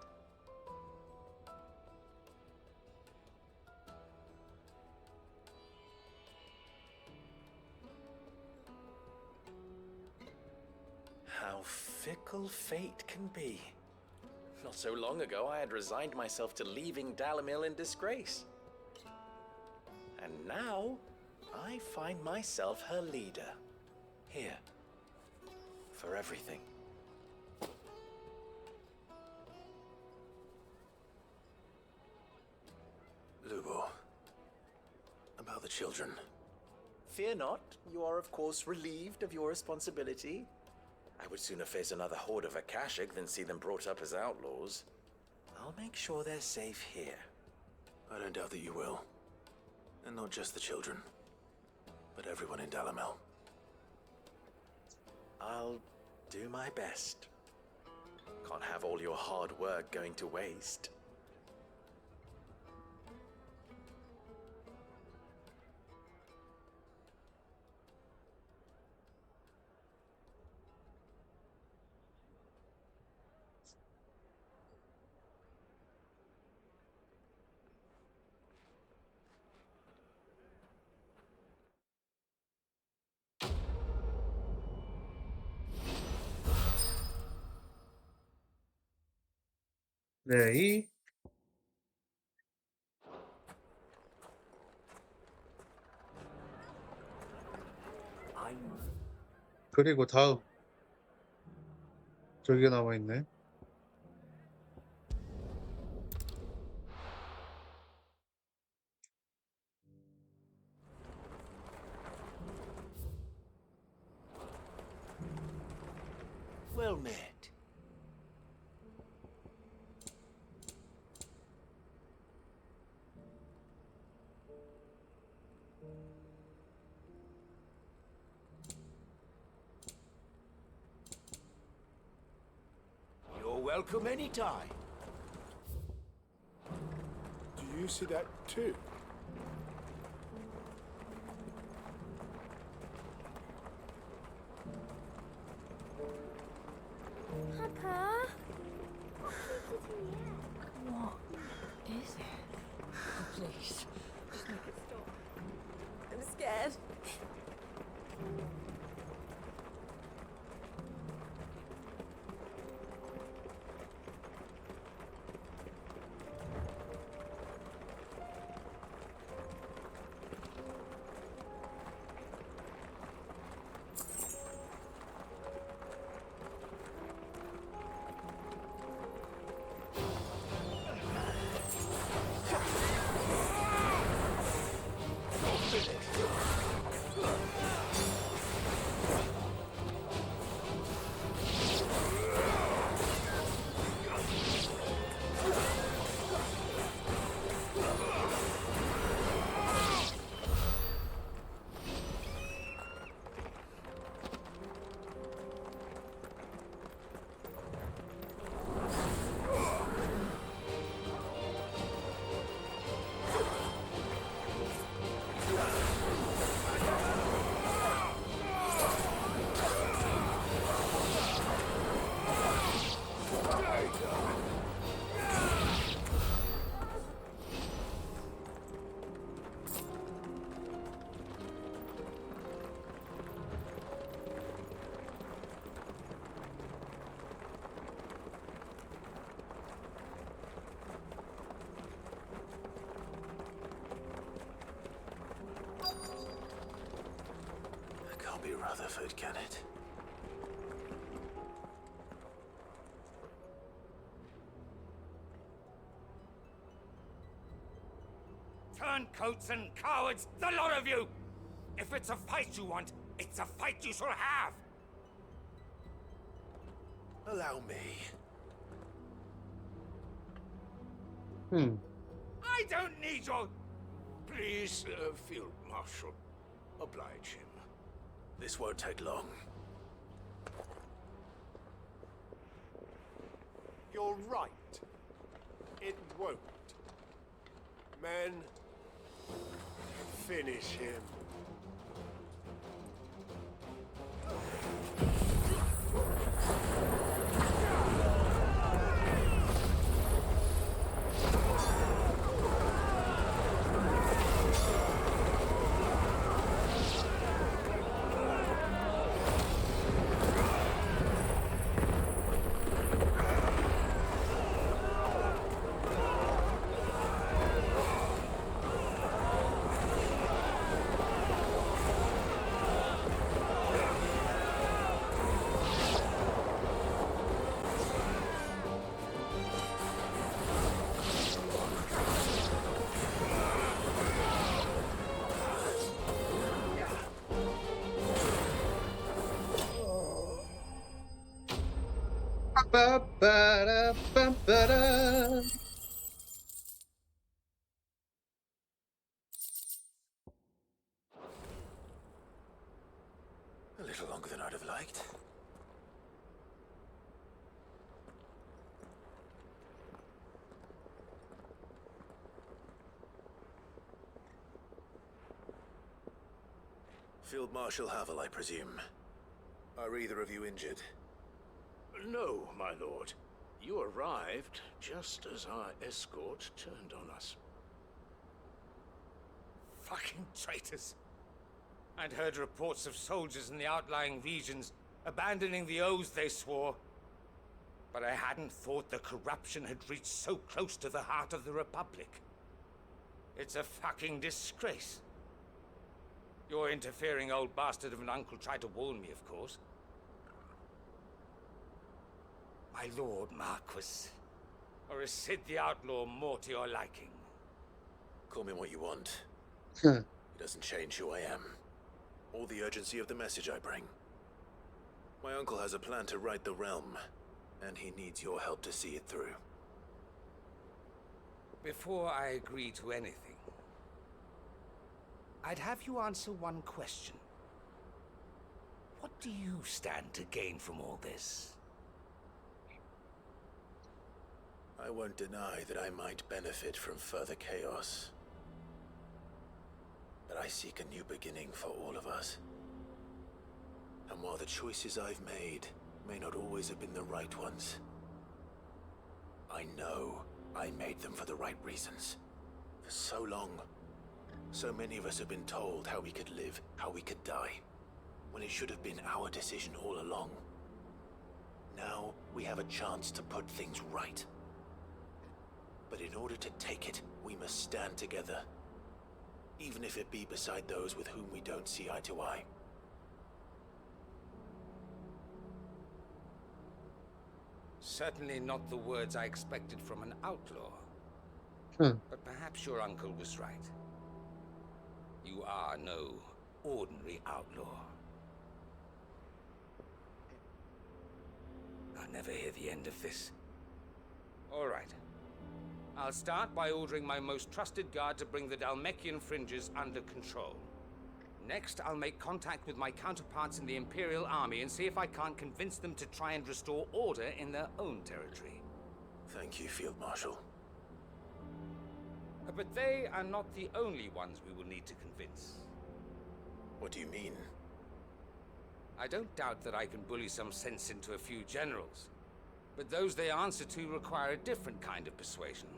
How fickle fate can be. Not so long ago, I had resigned myself to leaving Dalimil in disgrace. And now, I find myself her leader. Here. For everything. Lubor. About the children. Fear not, you are of course relieved of your responsibility. I would sooner face another horde of Akashic than see them brought up as outlaws. I'll make sure they're safe here. I don't doubt that you will. And not just the children. but everyone in Dalamel. I'll do my best. Can't have all your hard work going to waste. 네. 그리고 다음 저기가 남아 있네. Well met. You're welcome anytime. Do you see that too? Papa? What is it? Oh, please. Just make it stop. I'm scared. That can't be Rutherford, can it? Turncoats and cowards, the lot of you! If it's a fight you want, it's a fight you shall have! Allow me. I don't need your... Please, Field Marshal, oblige him. This won't take long. You're right. It won't. Men, finish him. 빠빠라빠빠라. A little longer than I'd have liked. Field Marshal Havel, I presume. Are either of you injured? No, my lord. You arrived just as our escort turned on us. Fucking traitors. I'd heard reports of soldiers in the outlying regions abandoning the oaths they swore. But I hadn't thought the corruption had reached so close to the heart of the Republic. It's a fucking disgrace. Your interfering old bastard of an uncle tried to warn me, of course. My lord Marquis. Or is Sid the Outlaw more to your liking? Call me what you want. It doesn't change who I am, or the urgency of the message I bring. My uncle has a plan to right the realm, and he needs your help to see it through. Before I agree to anything, I'd have you answer one question. What do you stand to gain from all this? I won't deny that I might benefit from further chaos. But I seek a new beginning for all of us. And while the choices I've made may not always have been the right ones, I know I made them for the right reasons. For so long, so many of us have been told how we could live, how we could die, when it should have been our decision all along. Now we have a chance to put things right. But in order to take it, we must stand together. Even if it be beside those with whom we don't see eye to eye. Certainly not the words I expected from an outlaw. But perhaps your uncle was right. You are no ordinary outlaw. I'll never hear the end of this. All right. I'll start by ordering my most trusted guard to bring the Dhalmekian fringes under control. Next, I'll make contact with my counterparts in the Imperial Army and see if I can't convince them to try and restore order in their own territory. Thank you, Field Marshal. But they are not the only ones we will need to convince. What do you mean? I don't doubt that I can bully some sense into a few generals, but those they answer to require a different kind of persuasion.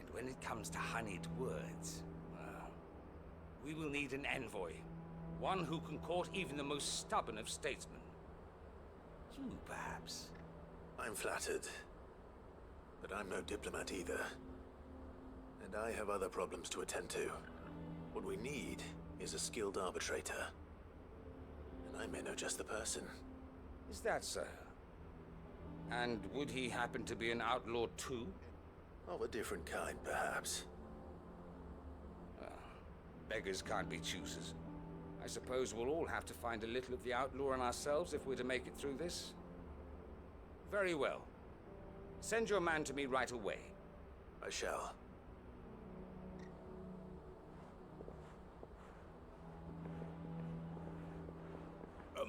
And when it comes to honeyed words, well, we will need an envoy. One who can court even the most stubborn of statesmen. You, perhaps. I'm flattered. But I'm no diplomat either. And I have other problems to attend to. What we need is a skilled arbitrator. And I may know just the person. Is that so? And would he happen to be an outlaw too? Of a different kind, perhaps. Beggars can't be choosers. I suppose we'll all have to find a little of the outlaw in ourselves if we're to make it through this. Very well. Send your man to me right away. I shall.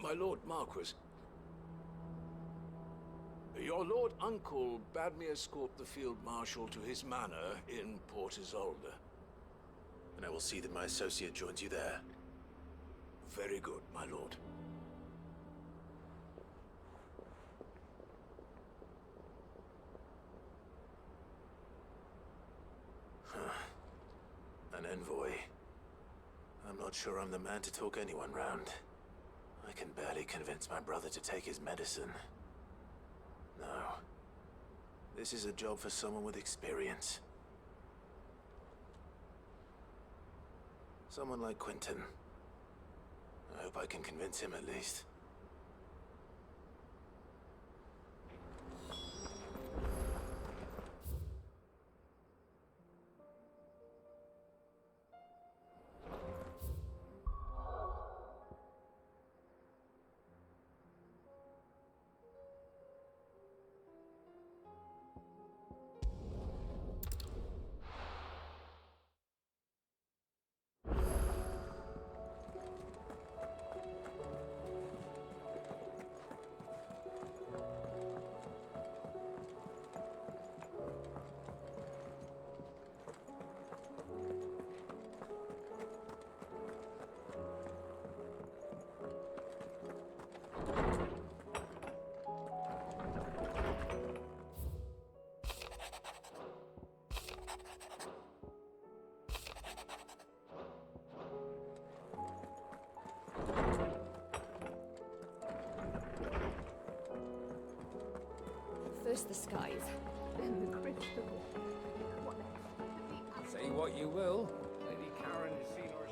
My Lord Marquis, your Lord Uncle bade me escort the Field Marshal to his manor in Port Isolde. And I will see that my associate joins you there. Very good, my lord. An envoy. I'm not sure I'm the man to talk anyone round. I can barely convince my brother to take his medicine. No. This is a job for someone with experience. Someone like Quentin. I hope I can convince him at least. as the skies. And the crystal. Say what you will, Lady Karen has seen her.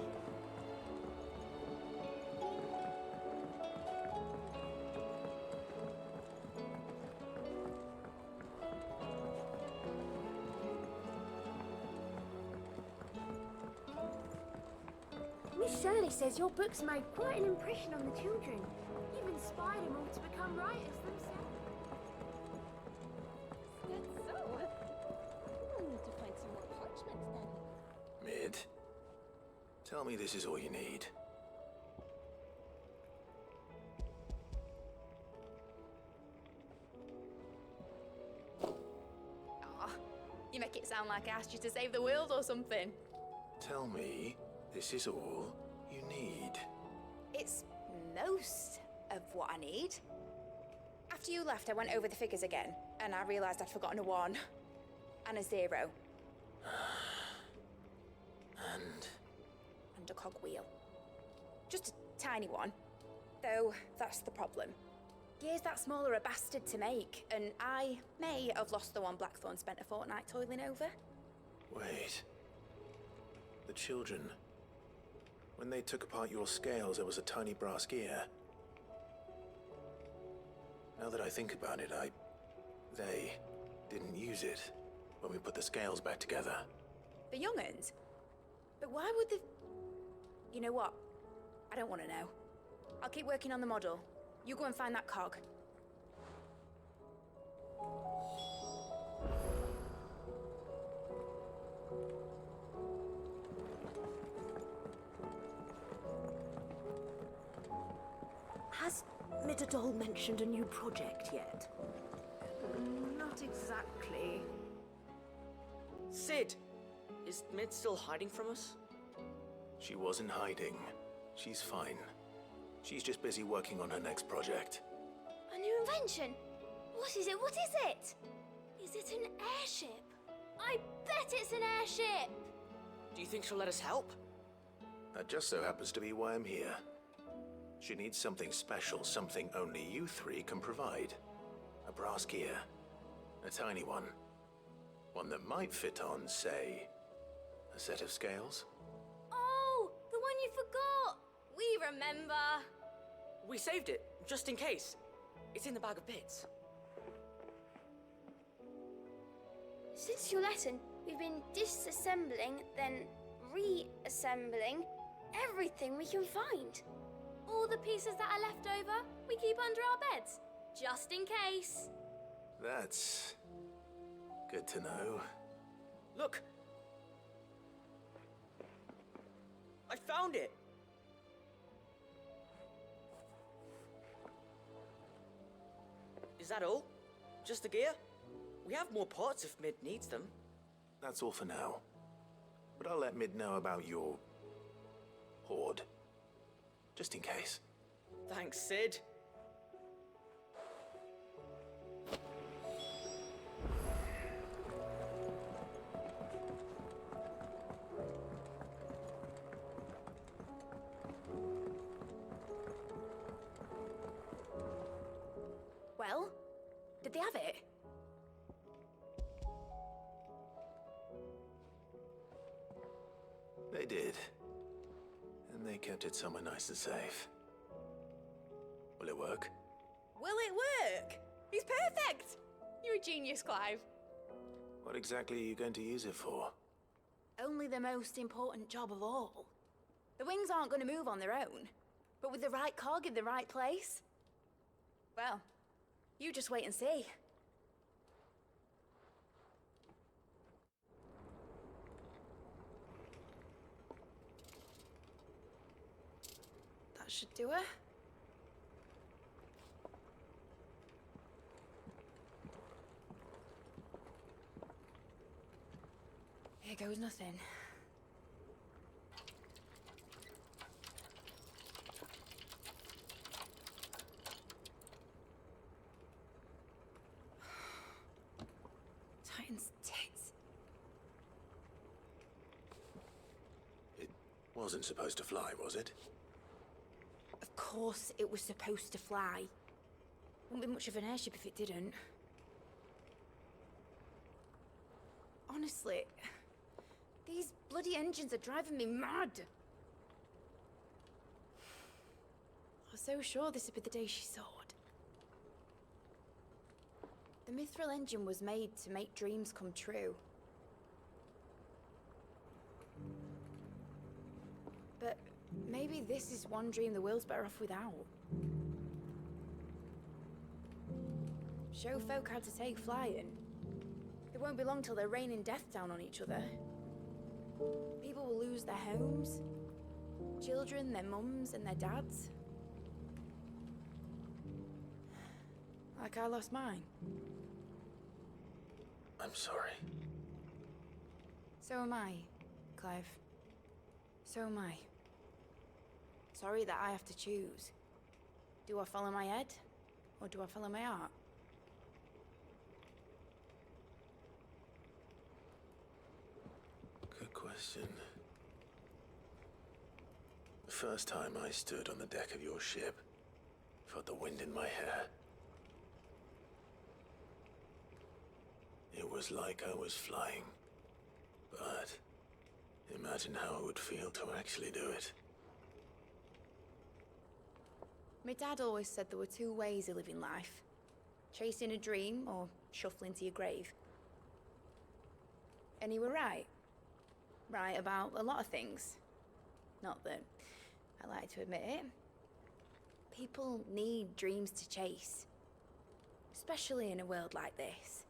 Miss Shirley says your books made quite an impression on the children. You've inspired them all to become writers themselves. That's so. We'll need to find some more parchment then. Mid, tell me this is all you need. Aw, you make it sound like I asked you to save the world or something. Tell me this is all you need. It's most of what I need. After you left, I went over the figures again, and I realised I'd forgotten a 1 and a 0. And a cogwheel. Just a tiny one. Though, that's the problem. Gears that small are a bastard to make, and I may have lost the one Blackthorn spent a fortnight toiling over. Wait. The children. When they took apart your scales, there was a tiny brass gear. Now that I think about it, they didn't use it when we put the scales back together. The young'uns? But why would the... You know what? I don't want to know. I'll keep working on the model. You go and find that cog. Has Midadol mentioned a new project yet? Not exactly. Sid, is Mid still hiding from us? She wasn't hiding. She's fine. She's just busy working on her next project. A new invention? What is it? What is it? Is it an airship? I bet it's an airship! Do you think she'll let us help? That just so happens to be why I'm here. She needs something special, something only you three can provide. A brass gear. A tiny one. One that might fit on, say, a set of scales. Oh, the one you forgot! We remember! We saved it, just in case. It's in the bag of bits. Since your lesson, we've been disassembling, then reassembling everything we can find. All the pieces that are left over, we keep under our beds, just in case. That's good to know. Look! I found it! Is that all? Just the gear? We have more parts if Mid needs them. That's all for now. But I'll let Mid know about your hoard. Just in case. Thanks, Sid. Well, did they have it? They did. And they kept it somewhere nice and safe. Will it work? Will it work? He's perfect! You're a genius, Clive. What exactly are you going to use it for? Only the most important job of all. The wings aren't going to move on their own. But with the right cog in the right place... Well, you just wait and see. That should do it. Here goes nothing. Titan's tits. It wasn't supposed to fly, was it? Of course it was supposed to fly. Wouldn't be much of an airship if it didn't. Honestly, these bloody engines are driving me mad. I was so sure this would be the day she soared. The Mithril engine was made to make dreams come true. But maybe this is one dream the world's better off without. Show folk how to take flying. It won't be long till they're raining death down on each other. People will lose their homes, children, their mums and their dads. Like I lost mine. I'm sorry. So am I, Clive. So am I. Sorry that I have to choose. Do I follow my head, or do I follow my heart? Good question. The first time I stood on the deck of your ship, felt the wind in my hair. It was like I was flying. But imagine how it would feel to actually do it. My dad always said there were two ways of living life. Chasing a dream or shuffling to your grave. And he were right. Right about a lot of things. Not that I like to admit it. People need dreams to chase. Especially in a world like this.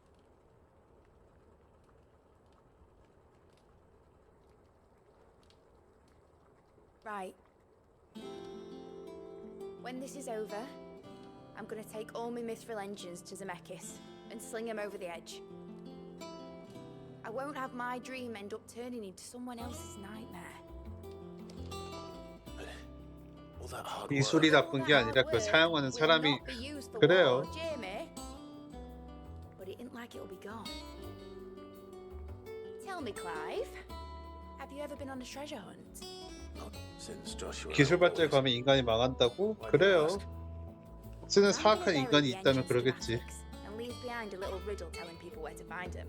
Right. When this is over, I'm gonna take all my Mithril engines to Zemeckis and sling them over the edge. I won't have my dream end up turning into someone else's nightmare. All that hard 기술이 나쁜 게 아니라 그 사용하는 사람이 그래요. Jamie. But it isn't like it'll be gone. Tell me, Clive, have you ever been on a treasure hunt? Since Joshua 기술 발전에 가면 인간이 망한다고? 그래요. 쓰는 사악한 인간이 있다면 그러겠지. And leave behind a little riddle telling people where to find them.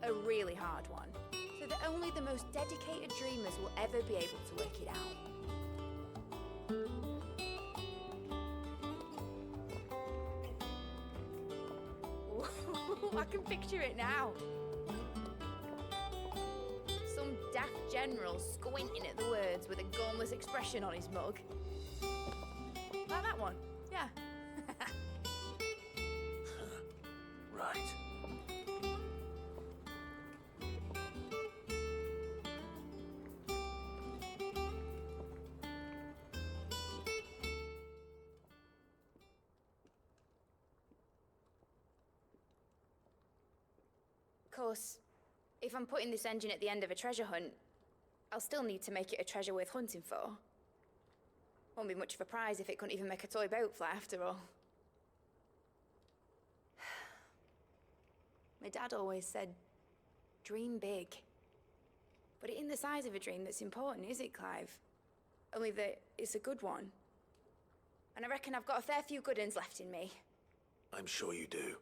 A really hard one, so that only the most dedicated dreamers will ever be able to work it out. Ooh, I can picture it now. Some daft general squinting at the words with a gunless expression on his mug. Like that one, yeah. Right. Of course, if I'm putting this engine at the end of a treasure hunt, I'll still need to make it a treasure worth hunting for. Won't be much of a prize if it couldn't even make a toy boat fly after all. My dad always said, dream big. But it isn't the size of a dream that's important, is it, Clive? Only that it's a good one. And I reckon I've got a fair few good uns left in me. I'm sure you do.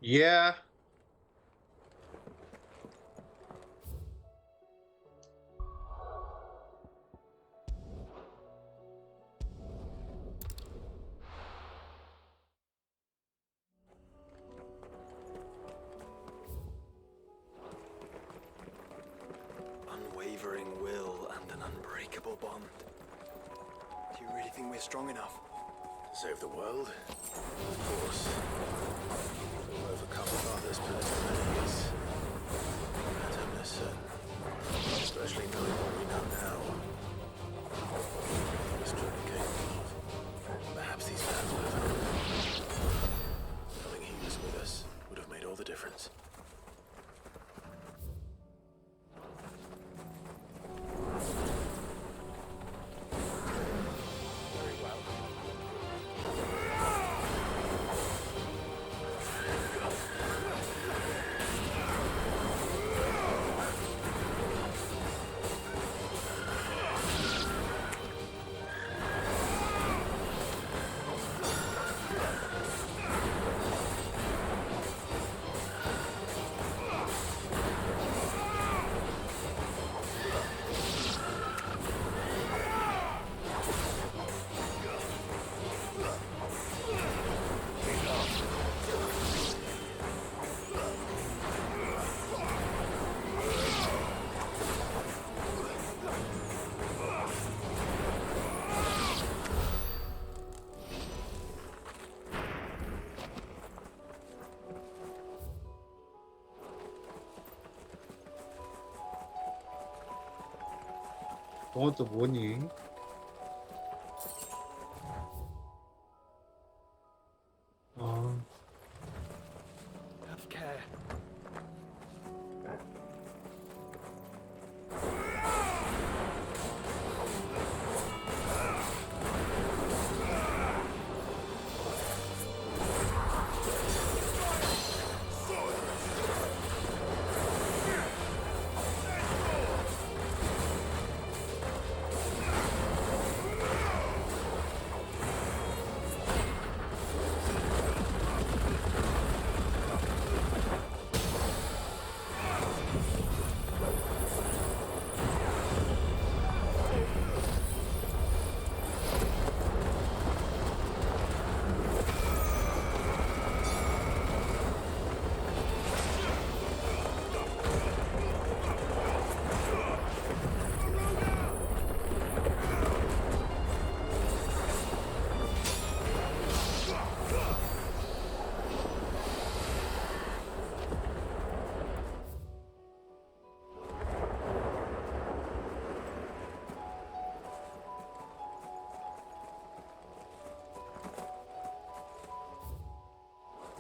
Yeah. Unwavering will and an unbreakable bond. Do you really think we're strong enough? To save the world? Of course. We'll overcome father's personalities. That I'm less certain. Especially knowing what we know now. He was truly capable of. Perhaps these plans would have happened. Knowing he was with us would have made all the difference. 그건 또 뭐니? 아, Have care.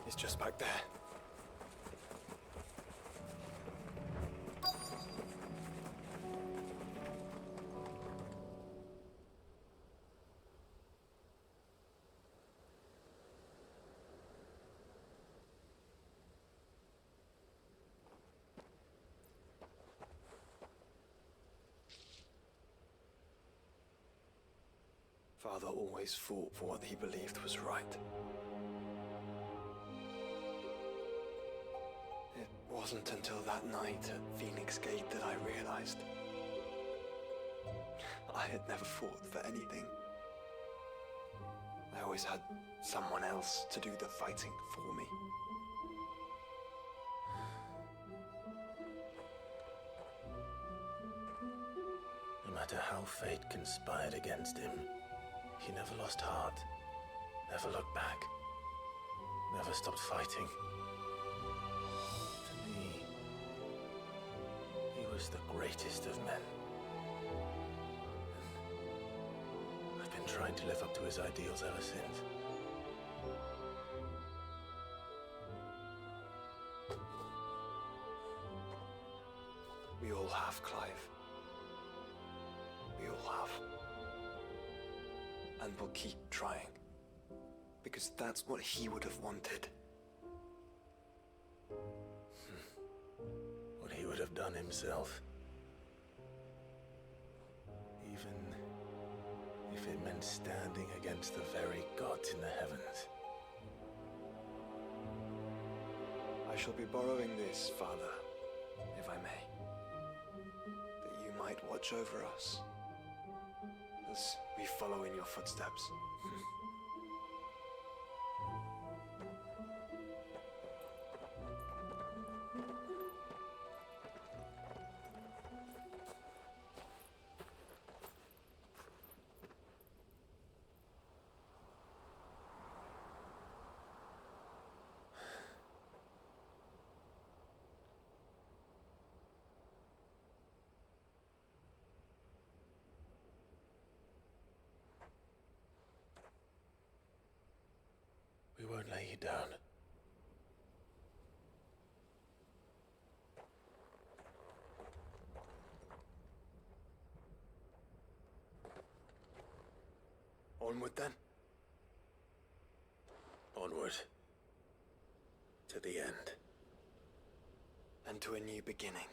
It's just back there. Father always fought for what he believed was right. It wasn't until that night at Phoenix Gate that I realized I had never fought for anything. I always had someone else to do the fighting for me. No matter how fate conspired against him, he never lost heart, never looked back, never stopped fighting. To me, he was the greatest of men. I've been trying to live up to his ideals ever since. We all have, Clive. We all have. And we'll keep trying. Because that's what he would have wanted. What he would have done himself. Even if it meant standing against the very gods in the heavens. I shall be borrowing this, Father, if I may. That you might watch over us as we follow in your footsteps. We won't lay you down. Onward then. Onward. To the end. And to a new beginning.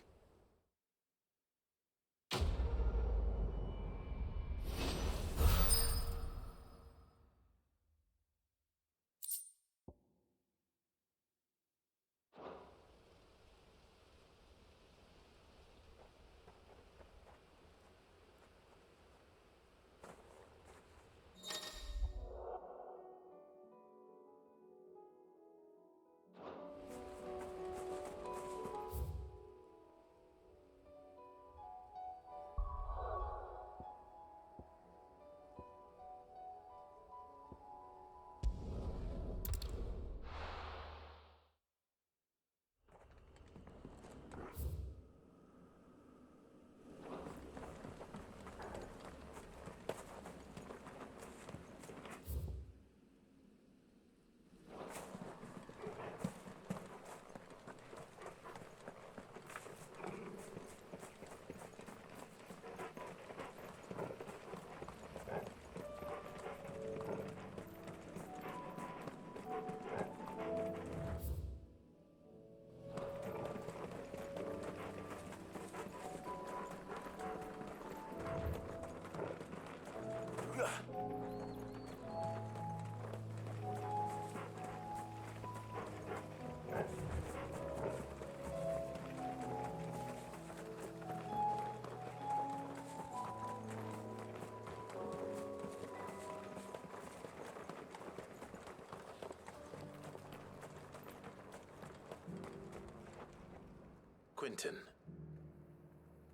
Quinton,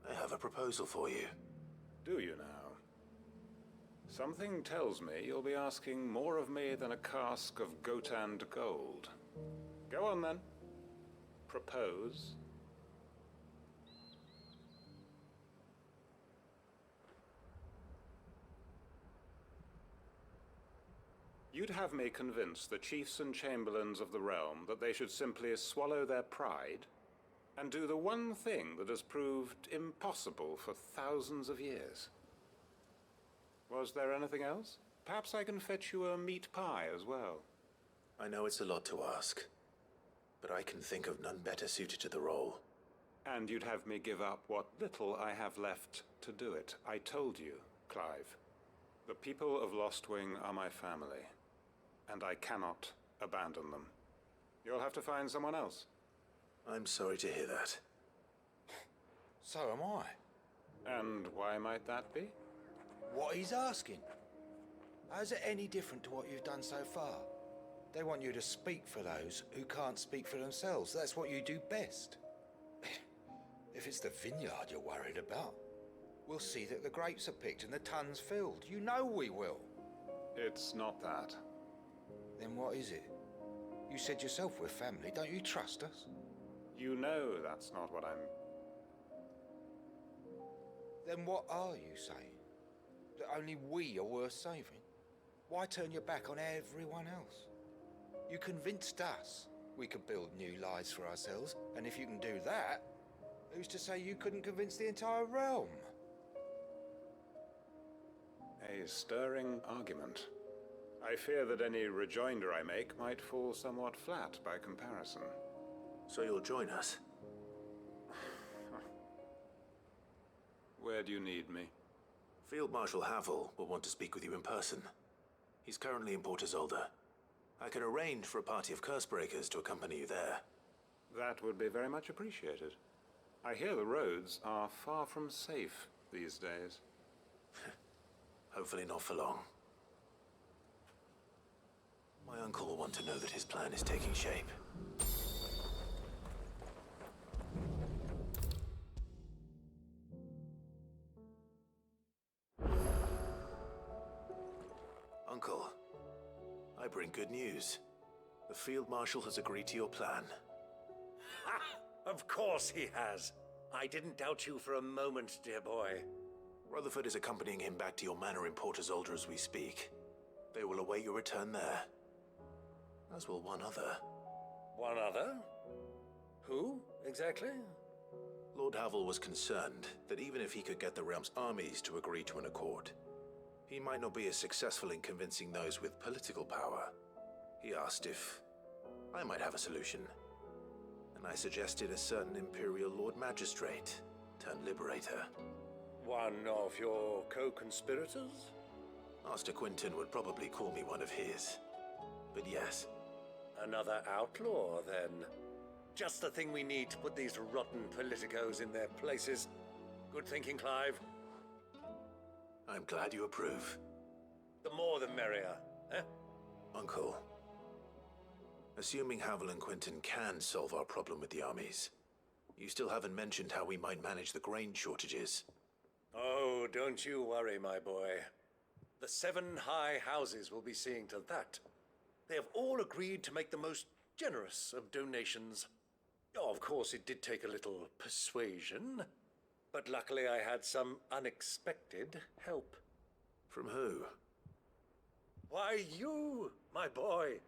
I have a proposal for you. Do you now? Something tells me you'll be asking more of me than a cask of Gotand gold. Go on then. Propose. You'd have me convince the chiefs and chamberlains of the realm that they should simply swallow their pride and do the one thing that has proved impossible for thousands of years. Was there anything else? Perhaps I can fetch you a meat pie as well. I know it's a lot to ask, but I can think of none better suited to the role. And you'd have me give up what little I have left to do it. I told you, Clive. The people of Lostwing are my family, and I cannot abandon them. You'll have to find someone else. I'm sorry to hear that. So am I. And why might that be? What he's asking. How's it any different to what you've done so far? They want you to speak for those who can't speak for themselves. That's what you do best. If it's the vineyard you're worried about, we'll see that the grapes are picked and the tons filled. You know we will. It's not that. Then what is it? You said yourself we're family. Don't you trust us? You know that's not what I'm... Then what are you saying? That only we are worth saving? Why turn your back on everyone else? You convinced us we could build new lives for ourselves, and if you can do that, who's to say you couldn't convince the entire realm? A stirring argument. I fear that any rejoinder I make might fall somewhat flat by comparison. So you'll join us? Where do you need me? Field Marshal Havel will want to speak with you in person. He's currently in Port Isolde. I can arrange for a party of Cursebreakers to accompany you there. That would be very much appreciated. I hear the roads are far from safe these days. Hopefully not for long. My uncle will want to know that his plan is taking shape. Uncle, I bring good news. The Field Marshal has agreed to your plan. Ha! Of course he has. I didn't doubt you for a moment, dear boy. Rutherford is accompanying him back to your manor in Port Isolde as we speak. They will await your return there. As will one other. One other? Who, exactly? Lord Havel was concerned that even if he could get the realm's armies to agree to an accord, he might not be as successful in convincing those with political power. He asked if I might have a solution, and I suggested a certain Imperial Lord Magistrate turned Liberator. One of your co-conspirators? Master Quinton would probably call me one of his, but yes. Another outlaw, then. Just the thing we need to put these rotten politicos in their places. Good thinking, Clive. I'm glad you approve. The more the merrier, eh? Uncle, assuming Havel and Quinton can solve our problem with the armies, you still haven't mentioned how we might manage the grain shortages. Oh, don't you worry, my boy. The 7 high houses will be seeing to that. They have all agreed to make the most generous of donations. Oh, of course, it did take a little persuasion, but luckily I had some unexpected help. From who? Why, you, my boy.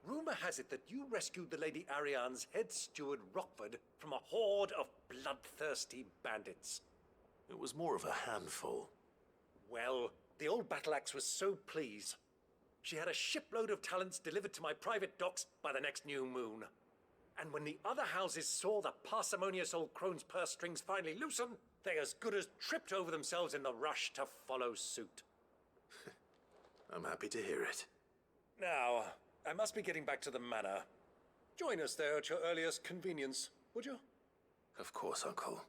Rumor has it that you rescued the Lady Ariane's head steward Rockford from a horde of bloodthirsty bandits. It was more of a handful. Well, the old battle axe was so pleased. She had a shipload of talents delivered to my private docks by the next new moon. And when the other houses saw the parsimonious old crone's purse strings finally loosen, they as good as tripped over themselves in the rush to follow suit. I'm happy to hear it. Now, I must be getting back to the manor. Join us there at your earliest convenience, would you? Of course, Uncle.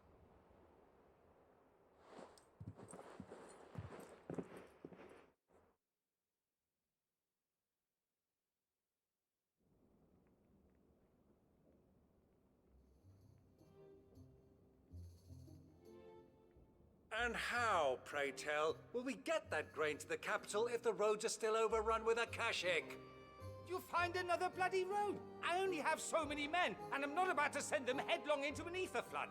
And how, pray tell, will we get that grain to the capital if the roads are still overrun with Akashic? You'll find another bloody road. I only have so many men, and I'm not about to send them headlong into an ether flood.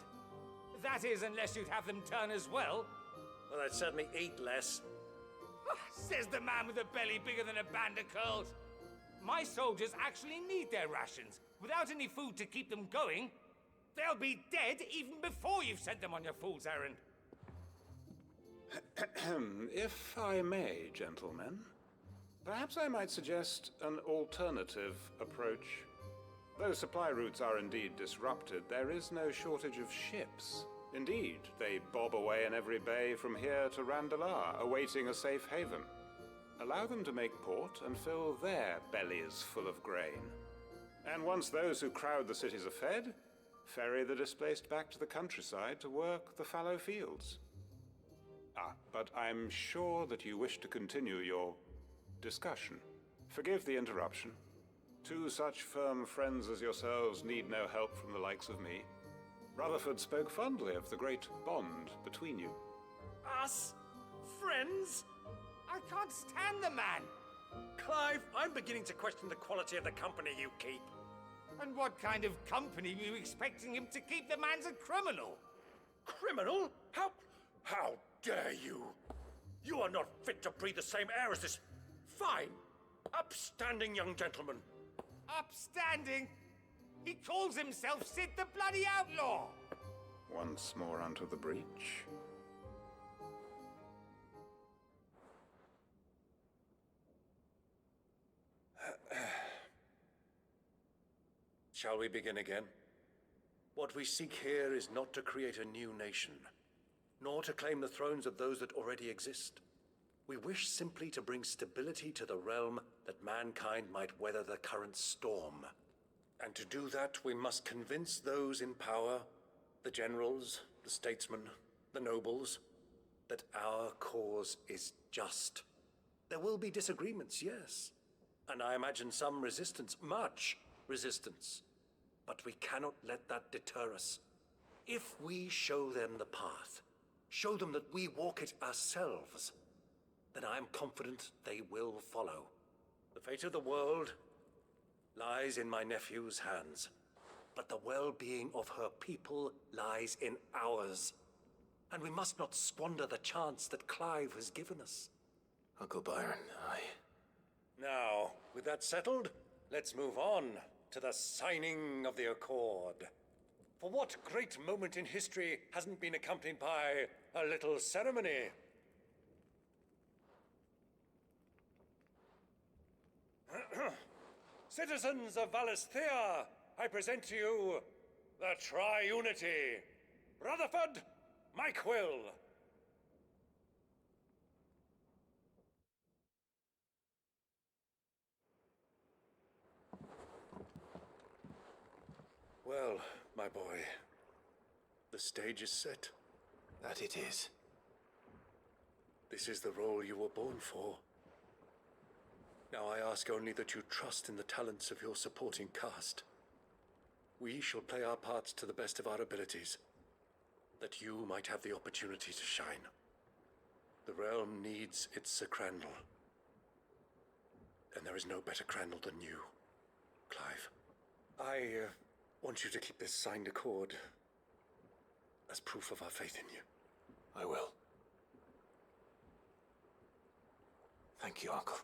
That is, unless you'd have them turn as well. Well, I'd certainly eat less. Says the man with a belly bigger than a band of curls. My soldiers actually need their rations. Without any food to keep them going, they'll be dead even before you've sent them on your fool's errand. If I may, gentlemen, perhaps I might suggest an alternative approach. Though supply routes are indeed disrupted, there is no shortage of ships. Indeed, they bob away in every bay from here to Randalar, awaiting a safe haven. Allow them to make port and fill their bellies full of grain. And once those who crowd the cities are fed, ferry the displaced back to the countryside to work the fallow fields. But I'm sure that you wish to continue your discussion. Forgive the interruption. Two such firm friends as yourselves need no help from the likes of me. Rutherford spoke fondly of the great bond between you. Us? Friends? I can't stand the man. Clive, I'm beginning to question the quality of the company you keep. And what kind of company were you expecting him to keep? The man's a criminal. Criminal? How dare you? You are not fit to breathe the same air as this fine, upstanding young gentleman. Upstanding? He calls himself Sid the Bloody Outlaw! Once more onto the breach. Shall we begin again? What we seek here is not to create a new nation, nor to claim the thrones of those that already exist. We wish simply to bring stability to the realm that mankind might weather the current storm. And to do that, we must convince those in power, the generals, the statesmen, the nobles, that our cause is just. There will be disagreements, yes. And I imagine some resistance, much resistance. But we cannot let that deter us. If we show them the path, show them that we walk it ourselves, then I am confident they will follow. The fate of the world lies in my nephew's hands, but the well-being of her people lies in ours. And we must not squander the chance that Clive has given us. Uncle Byron, Now, with that settled, let's move on to the signing of the Accord. For what great moment in history hasn't been accompanied by a little ceremony? Citizens of Valisthea, I present to you the Triunity. Rutherford, Mike Will. Well, my boy, the stage is set. That it is. This is the role you were born for. Now I ask only that you trust in the talents of your supporting cast. We shall play our parts to the best of our abilities, that you might have the opportunity to shine. The realm needs its Sir Crandall. And there is no better Crandall than you, Clive. I want you to keep this signed accord as proof of our faith in you. I will. Thank you, Uncle.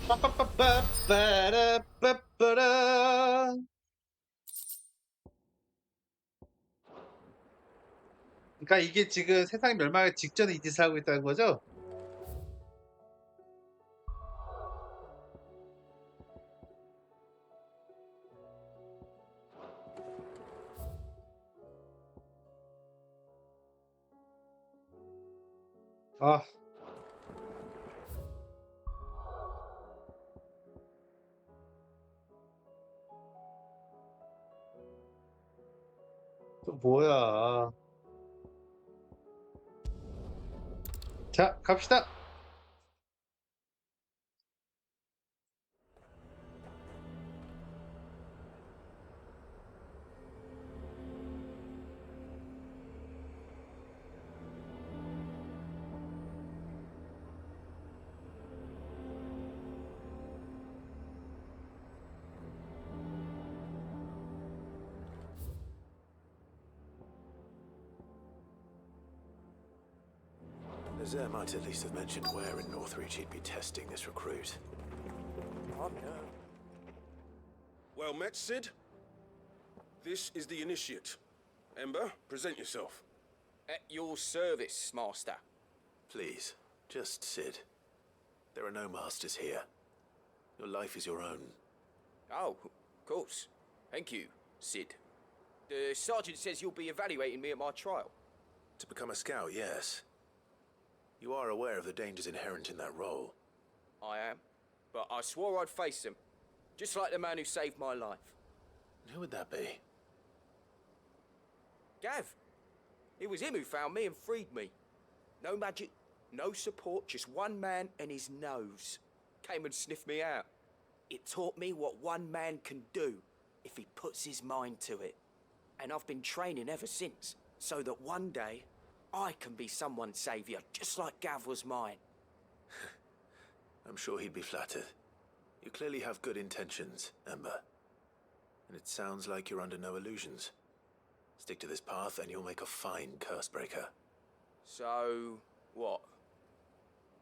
빠빠빠빠빠라빠빠라. 그러니까 이게 지금 세상이 멸망하기 직전에 이 짓을 하고 있다는 거죠? 아. 또 뭐야. 자, 갑시다. Vizier might at least have mentioned where in Northreach he'd be testing this recruit. Oh no. Well met, Sid. This is the Initiate. Ember, present yourself. At your service, Master. Please, just Sid. There are no masters here. Your life is your own. Oh, of course. Thank you, Sid. The sergeant says you'll be evaluating me at my trial. To become a scout, yes. You are aware of the dangers inherent in that role. I am. But I swore I'd face them. Just like the man who saved my life. Who would that be? Gav. It was him who found me and freed me. No magic, no support, just one man and his nose. Came and sniffed me out. It taught me what one man can do if he puts his mind to it. And I've been training ever since, so that one day I can be someone's saviour, just like Gav was mine. I'm sure he'd be flattered. You clearly have good intentions, Ember. And it sounds like you're under no illusions. Stick to this path and you'll make a fine Cursebreaker. So, what?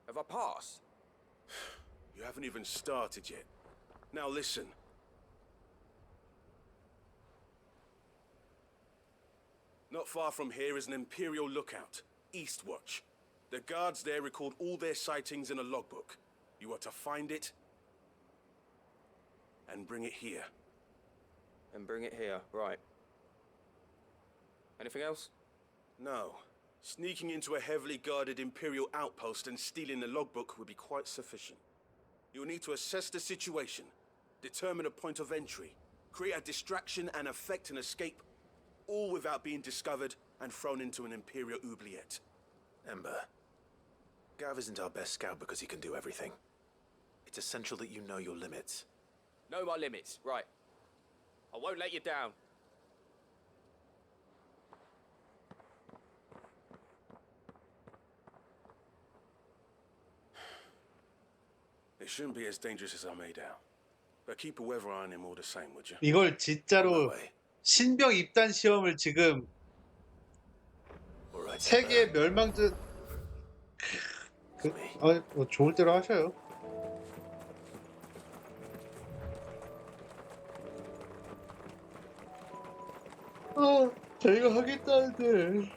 Have I passed? You haven't even started yet. Now listen. Not far from here is an Imperial lookout, Eastwatch. The guards there record all their sightings in a logbook. You are to find it and bring it here. And bring it here, right. Anything else? No. Sneaking into a heavily guarded Imperial outpost and stealing the logbook would be quite sufficient. You'll need to assess the situation, determine a point of entry, create a distraction and effect an escape, all without being discovered and thrown into an Imperial oubliette. Ember, Gav isn't our best scout because he can do everything. It's essential that you know your limits. Know my limits, right. I won't let you down. It shouldn't be as dangerous as I made out. But keep a weather eye on him all the same, would you? 이걸 진짜로 신병 입단 시험을 지금 세계 멸망전 뭐 좋을 대로 하셔요. 저희가 하겠다는데.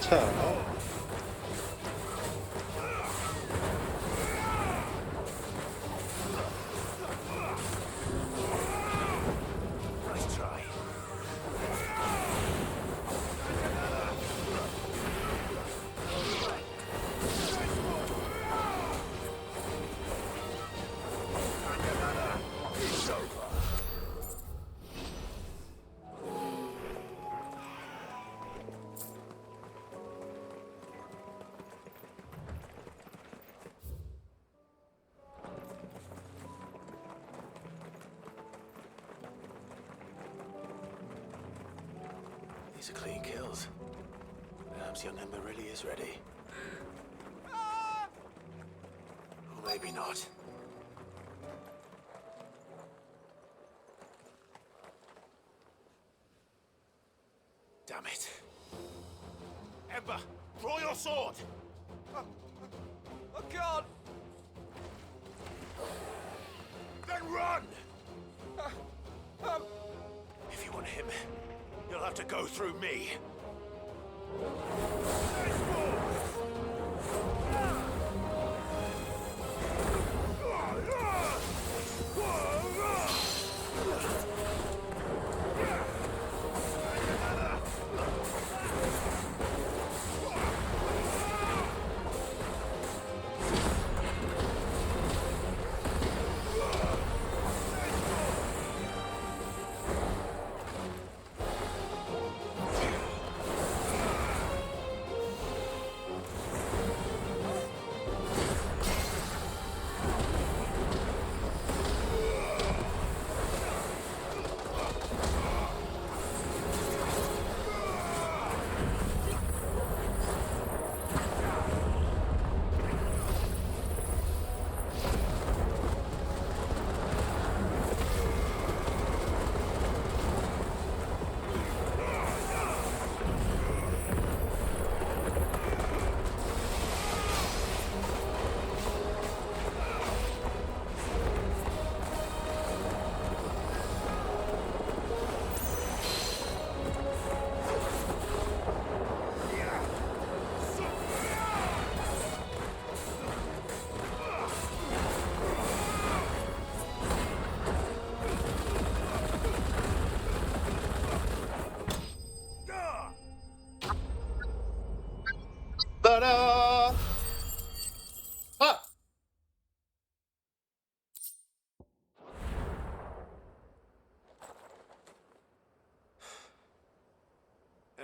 자. Nice try. It's over. These are clean kills. Perhaps young Ember really is ready. Or maybe not. Damn it. Ember, draw your sword! I can't! Then run! If you want him, you'll have to go through me.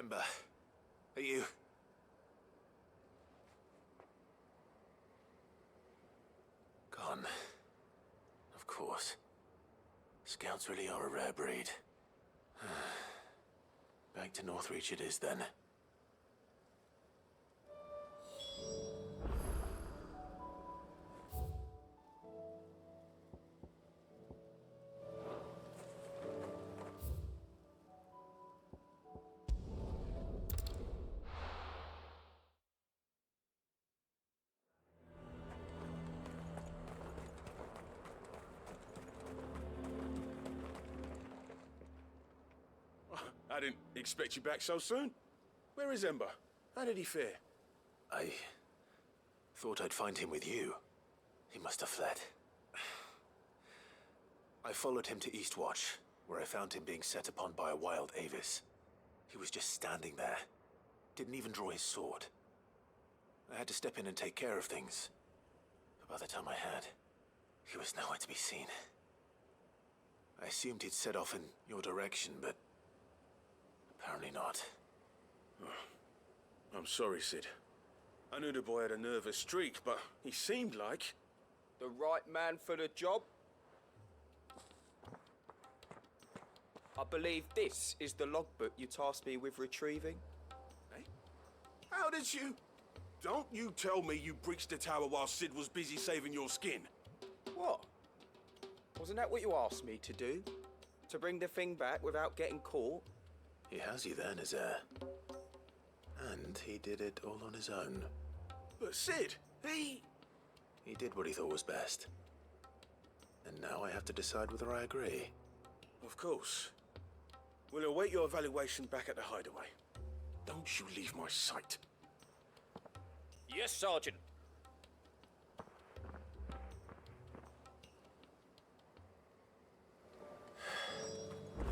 Ember, are you... Gone. Of course. Scouts really are a rare breed. Back to Northreach it is then. I didn't expect you back so soon. Where is Ember? How did he fare? I thought I'd find him with you. He must have fled. I followed him to Eastwatch, where I found him being set upon by a wild Avis. He was just standing there. Didn't even draw his sword. I had to step in and take care of things. But by the time I had, he was nowhere to be seen. I assumed he'd set off in your direction, but apparently not. I'm sorry, Sid. I knew the boy had a nervous streak, but he seemed like... The right man for the job? I believe this is the logbook you tasked me with retrieving. How did you... Don't you tell me you breached the tower while Sid was busy saving your skin. What? Wasn't that what you asked me to do? To bring the thing back without getting caught? He has you there, Nazaire. And he did it all on his own. But Sid, he did what he thought was best. And now I have to decide whether I agree. Of course. We'll await your evaluation back at the hideaway. Don't you leave my sight. Yes, Sergeant.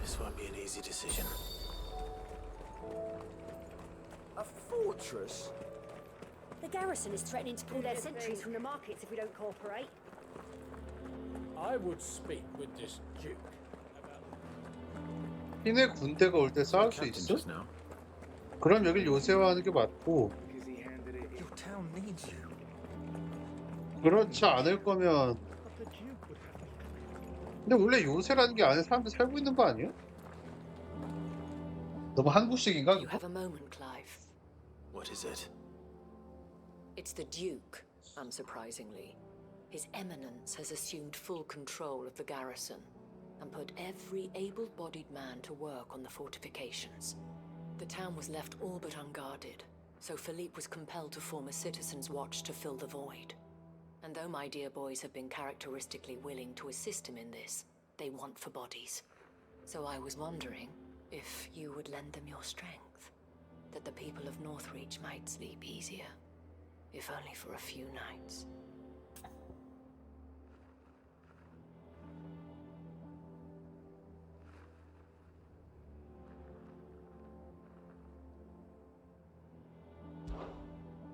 This won't be an easy decision. A fortress? The garrison is threatening to pull their sentries from the markets if we don't cooperate. I would speak with this duke. hin의 군대가 올 때 싸울 수 있어? 그럼 여길 요새화하는 게 맞고 Your town needs you. 그렇지 않을 거면 근데 원래 요새라는 게 안에 사람들 살고 있는 거 아니야? 너무 한국식인가? You have a moment, Clive. What is it? It's the Duke, unsurprisingly. His Eminence has assumed full control of the garrison and put every able-bodied man to work on the fortifications. The town was left all but unguarded, so Philippe was compelled to form a citizens' watch to fill the void. And though my dear boys have been characteristically willing to assist him in this, they want for bodies. So I was wondering if you would lend them your strength, that the people of Northreach might sleep easier, if only for a few nights.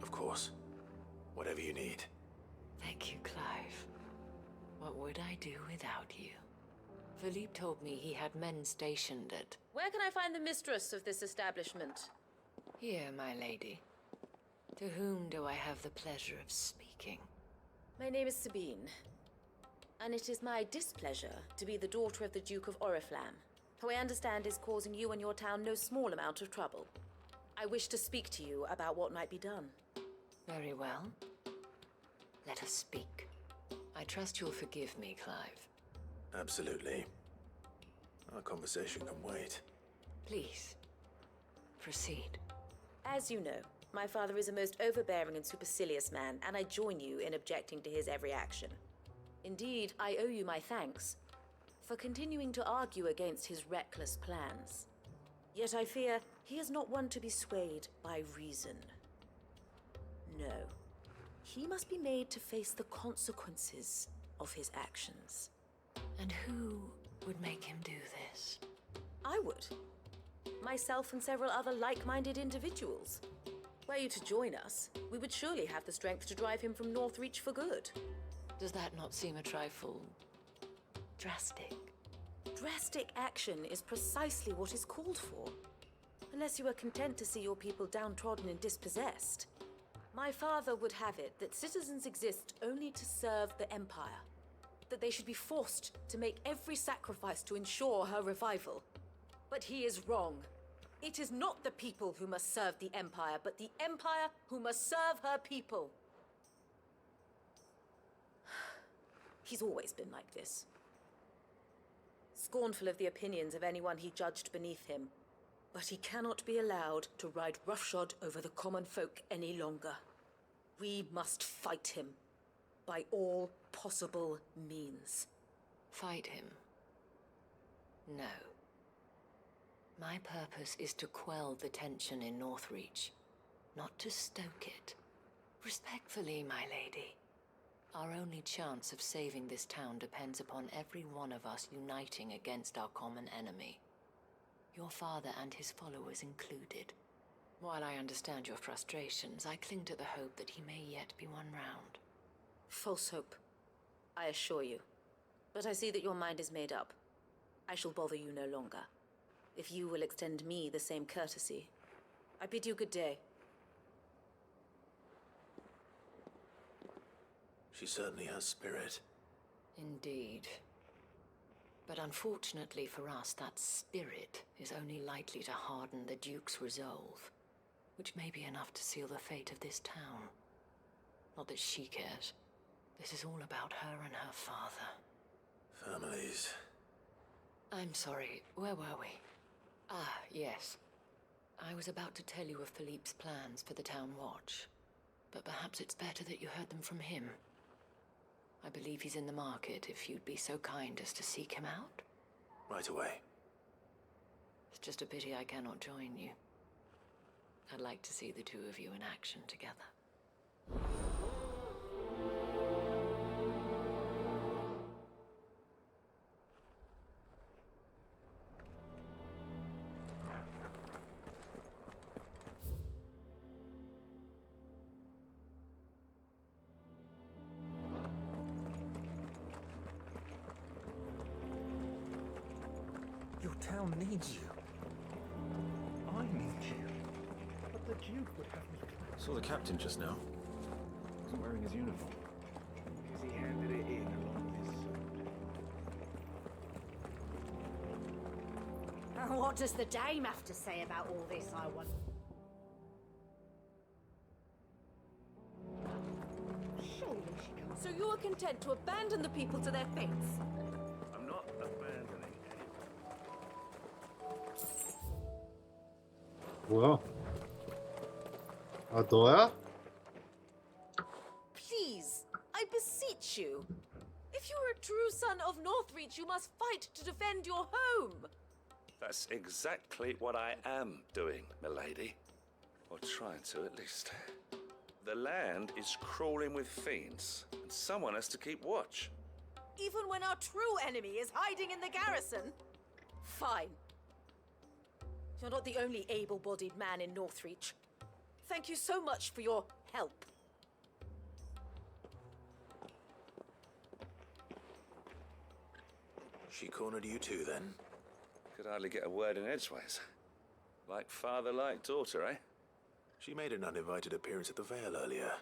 Of course. Whatever you need. Thank you, Clive. What would I do without you? Philippe told me he had men stationed at... Where can I find the mistress of this establishment? Here, my lady. To whom do I have the pleasure of speaking? My name is Sabine, and it is my displeasure to be the daughter of the Duke of Oriflamme, who I understand is causing you and your town no small amount of trouble. I wish to speak to you about what might be done. Very well. Let us speak. I trust you'll forgive me, Clive. Absolutely. Our conversation can wait. Please, proceed. As you know, my father is a most overbearing and supercilious man, and I join you in objecting to his every action. Indeed, I owe you my thanks for continuing to argue against his reckless plans. Yet I fear he is not one to be swayed by reason. No. He must be made to face the consequences of his actions. And who would make him do this? I would. Myself and several other like-minded individuals. Were you to join us, we would surely have the strength to drive him from Northreach for good. Does that not seem a trifle... drastic? Drastic action is precisely what is called for. Unless you are content to see your people downtrodden and dispossessed. My father would have it that citizens exist only to serve the Empire. That they should be forced to make every sacrifice to ensure her revival. But he is wrong. It is not the people who must serve the Empire, but the Empire who must serve her people. He's always been like this. Scornful of the opinions of anyone he judged beneath him. But he cannot be allowed to ride roughshod over the common folk any longer. We must fight him by all possible means. Fight him? No. My purpose is to quell the tension in Northreach, not to stoke it. Respectfully, my lady. Our only chance of saving this town depends upon every one of us uniting against our common enemy. Your father and his followers included. While I understand your frustrations, I cling to the hope that he may yet be won round. False hope, I assure you. But I see that your mind is made up. I shall bother you no longer. If you will extend me the same courtesy, I bid you good day. She certainly has spirit. Indeed. But unfortunately for us, that spirit is only likely to harden the Duke's resolve, which may be enough to seal the fate of this town. Not that she cares. This is all about her and her father. Families. I'm sorry, where were we? Ah, yes. I was about to tell you of Philippe's plans for the town watch, but perhaps it's better that you heard them from him. I believe he's in the market, if you'd be so kind as to seek him out. Right away. It's just a pity I cannot join you. I'd like to see the two of you in action together. Your town needs you. I need you. But the Duke would have me killed. Saw the captain just now. Wasn't wearing his uniform. Because he handed it in along with his sword. And what does the dame have to say about all this, I wonder? Surely she can't. So you are content to abandon the people to their fates? I'm not abandoning 뭐야? 아, 너야? Please, I beseech you. If you are a true son of Northreach, you must fight to defend your home. That's exactly what I am doing, milady. Or trying to, at least. The land is crawling with fiends, and someone has to keep watch. Even when our true enemy is hiding in the garrison? Fine. You're not the only able-bodied man in Northreach. Thank you so much for your help. She cornered you too, then? Could hardly get a word in edgeways. Like father, like daughter, eh? She made an uninvited appearance at the Vale earlier,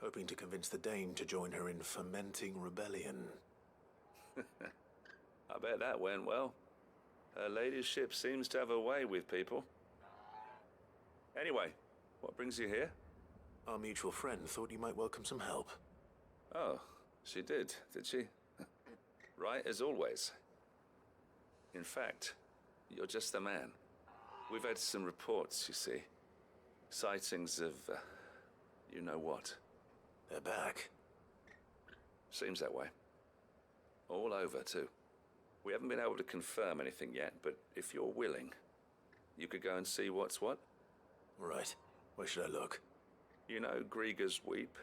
hoping to convince the Dane to join her in fomenting rebellion. I bet that went well. Her ladyship seems to have a way with people. Anyway, what brings you here? Our mutual friend thought you might welcome some help. Oh, she did she? Right as always. In fact, you're just the man. We've had some reports, you see. Sightings of, you know what. They're back. Seems that way. All over, too. We haven't been able to confirm anything yet, but if you're willing, you could go and see what's what. Right. Where should I look? You know Grieger's Weep?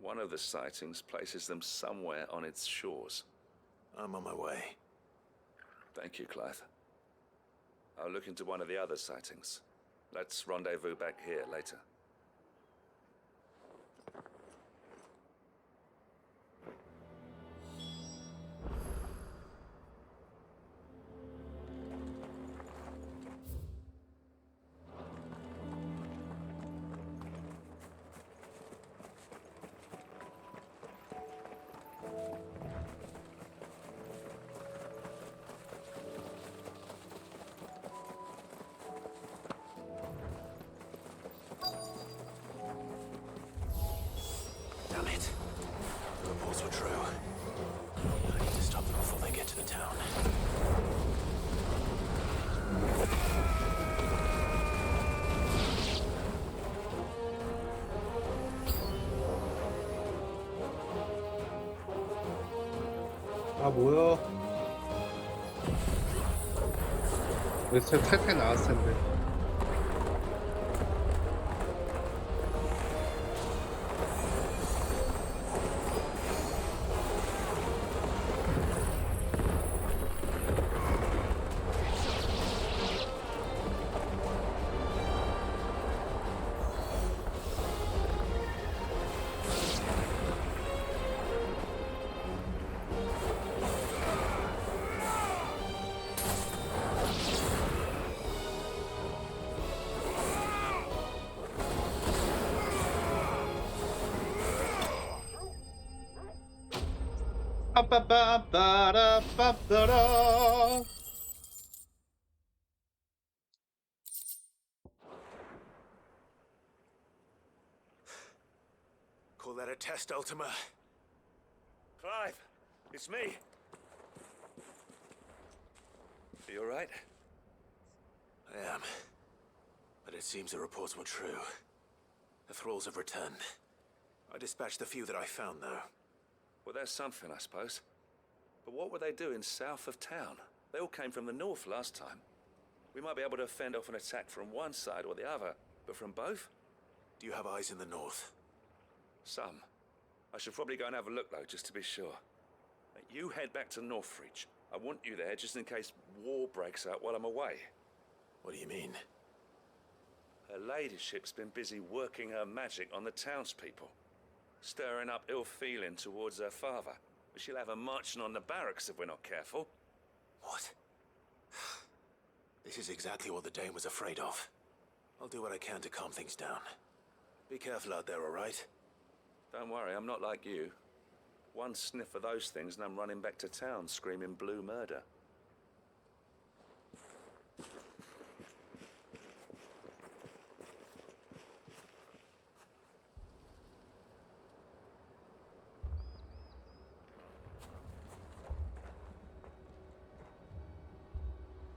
One of the sightings places them somewhere on its shores. I'm on my way. Thank you, Clive. I'll look into one of the other sightings. Let's rendezvous back here later. 아 뭐야? 여기서 탈탈 나왔을 텐데. 빠빠빠빠라빠빠라. Call that a test, Ultima? Clive, it's me. Are you alright? I am. But it seems the reports were true. The thralls have returned. I dispatched the few that I found, though. Well, there's something, I suppose. But what were they doing south of town? They all came from the north last time. We might be able to fend off an attack from one side or the other, but from both? Do you have eyes in the north? Some. I should probably go and have a look, though, just to be sure. You head back to Northreach. I want you there just in case war breaks out while I'm away. What do you mean? Her ladyship's been busy working her magic on the townspeople, stirring up ill feeling towards her father. She'll have her marching on the barracks if we're not careful. What? This is exactly what the Dane was afraid of. I'll do what I can to calm things down. Be careful out there, all right? Don't worry, I'm not like you. One sniff of those things and I'm running back to town screaming blue murder.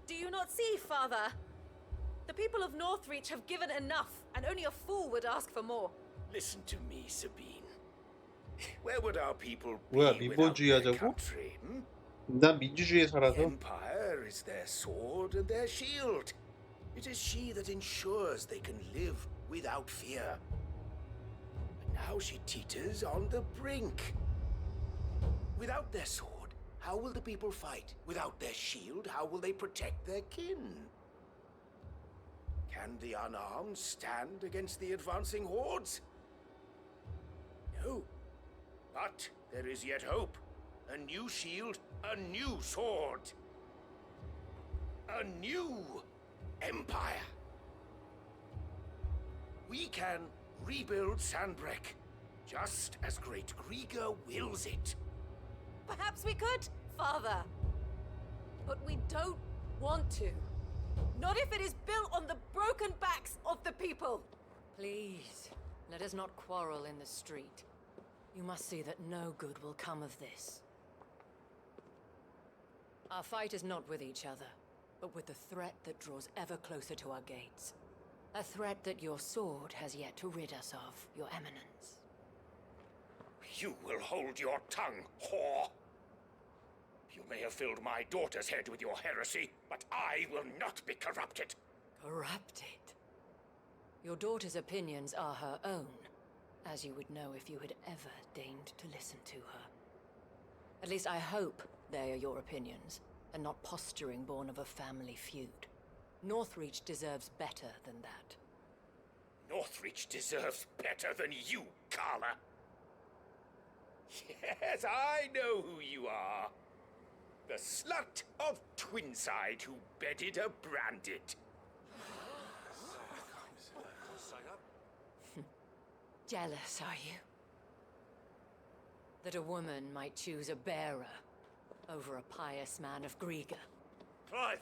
Do you not see, Father? The people of Northreach have given enough, and only a fool would ask for more. Listen to me, Sabine. Where would our people 뭐야, be without their 민본주의하자고? country? 난 민주주의에 The 살아서. Empire is their sword and their shield. It is she that ensures they can live without fear. But now she teeters on the brink. Without their sword, how will the people fight? Without their shield, how will they protect their kin? Can the unarmed stand against the advancing hordes? No. But there is yet hope. A new shield, a new sword. A new empire. We can rebuild Sandbreck, just as Great Grieger wills it. Perhaps we could, Father. But we don't want to. Not if it is built on the broken backs of the people. Please, let us not quarrel in the street. You must see that no good will come of this. Our fight is not with each other, but with the threat that draws ever closer to our gates. A threat that your sword has yet to rid us of, Your Eminence. You will hold your tongue, whore! You may have filled my daughter's head with your heresy, but I will not be corrupted. Corrupted? Your daughter's opinions are her own, as you would know if you had ever deigned to listen to her. At least I hope they are your opinions, and not posturing born of a family feud. Northreach deserves better than that. Northreach deserves better than you, Carla. Yes, I know who you are. The slut of Twinside who bedded a Branded. Jealous, are you? That a woman might choose a bearer over a pious man of Grieger. Clive!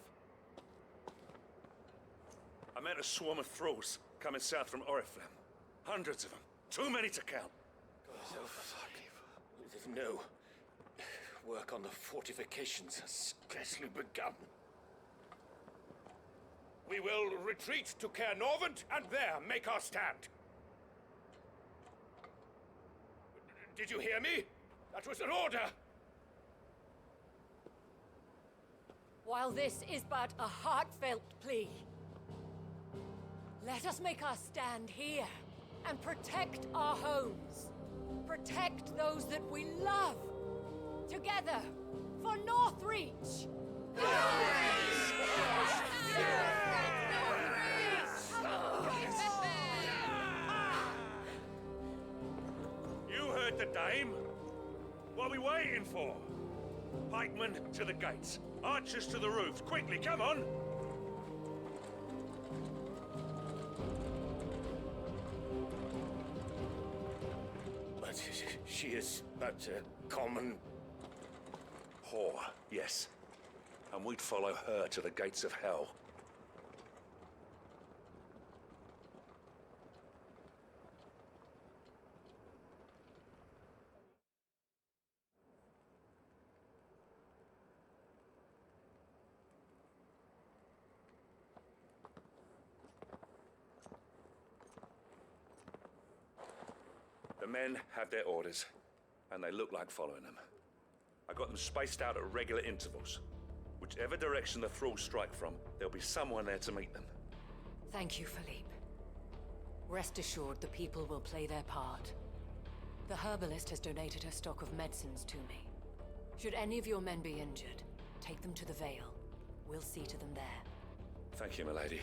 I met a swarm of thralls coming south from Oriflame. Hundreds of them. Too many to count. No. Work on the fortifications has scarcely begun. We will retreat to Caer Norvent and there make our stand. Did you hear me? That was an order. while this is but a heartfelt plea, let us make our stand here and protect our homes. Protect those that we love. Together, for Northreach! You heard the dame. What are we waiting for? Pikemen to the gates. Archers to the roofs. Quickly, come on! But she is but a common... Whore, yes. And we'd follow her to the gates of hell. The men have their orders, and they look like following them. I got them spaced out at regular intervals. Whichever direction the thralls strike from, there'll be someone there to meet them. Thank you, Philippe. Rest assured the people will play their part. The herbalist has donated her stock of medicines to me. Should any of your men be injured, take them to the Vale. We'll see to them there. Thank you, milady.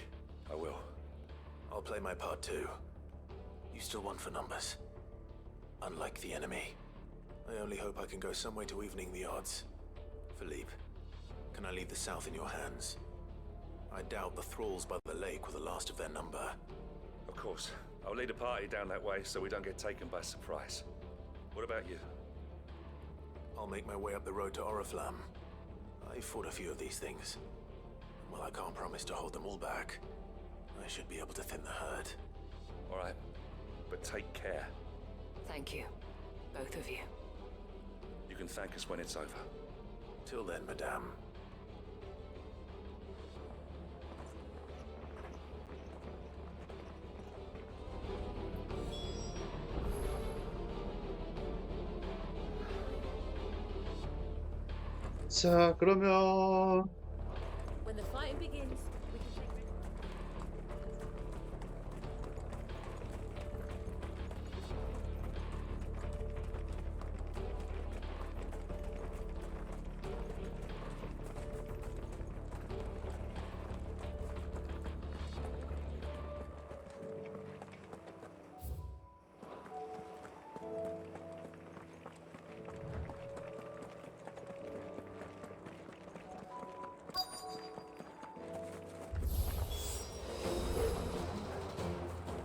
I will. I'll play my part too. You still want for numbers. Unlike the enemy. I only hope I can go some way to evening the odds. Philippe, can I leave the south in your hands? I doubt the thralls by the lake were the last of their number. Of course. I'll lead a party down that way so we don't get taken by surprise. What about you? I'll make my way up the road to Oriflamme. I fought a few of these things. While I can't promise to hold them all back, I should be able to thin the herd. All right. But take care. Thank you. Both of you. You can thank us when it's over. Till then, madame. 자, 그러면 When the fighting begins, we can take rid.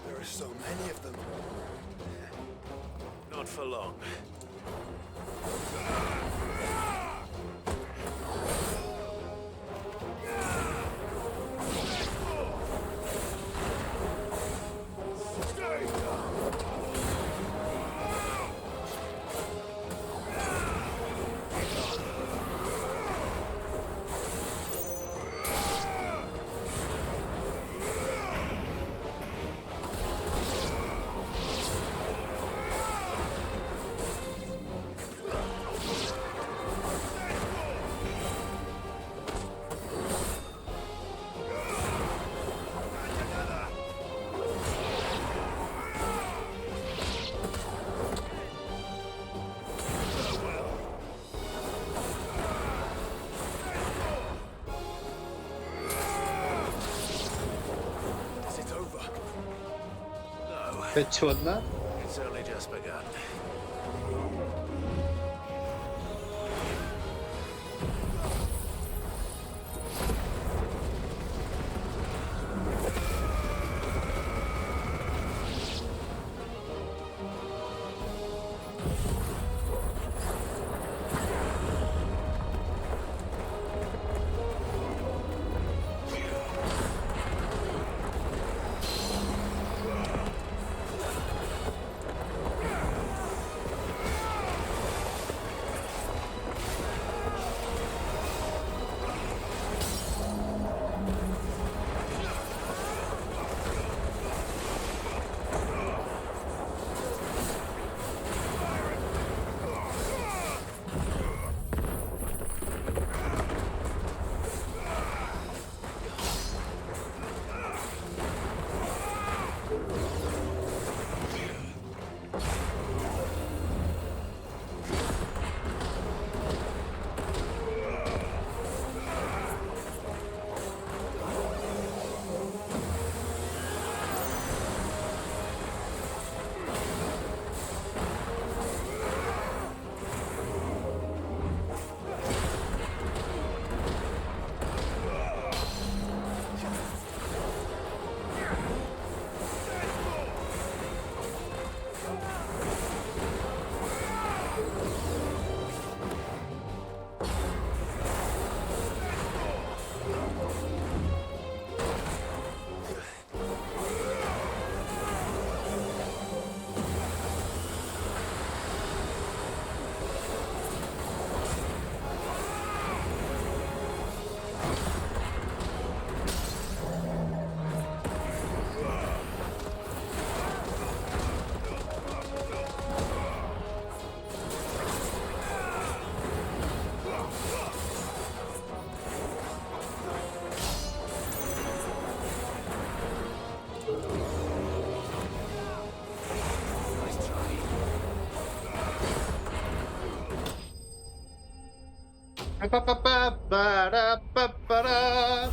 There are so many of them. Not for long. Is it over? No. 배치웠나? It's only just begun. 빠빠빠빠빠라빠빠라.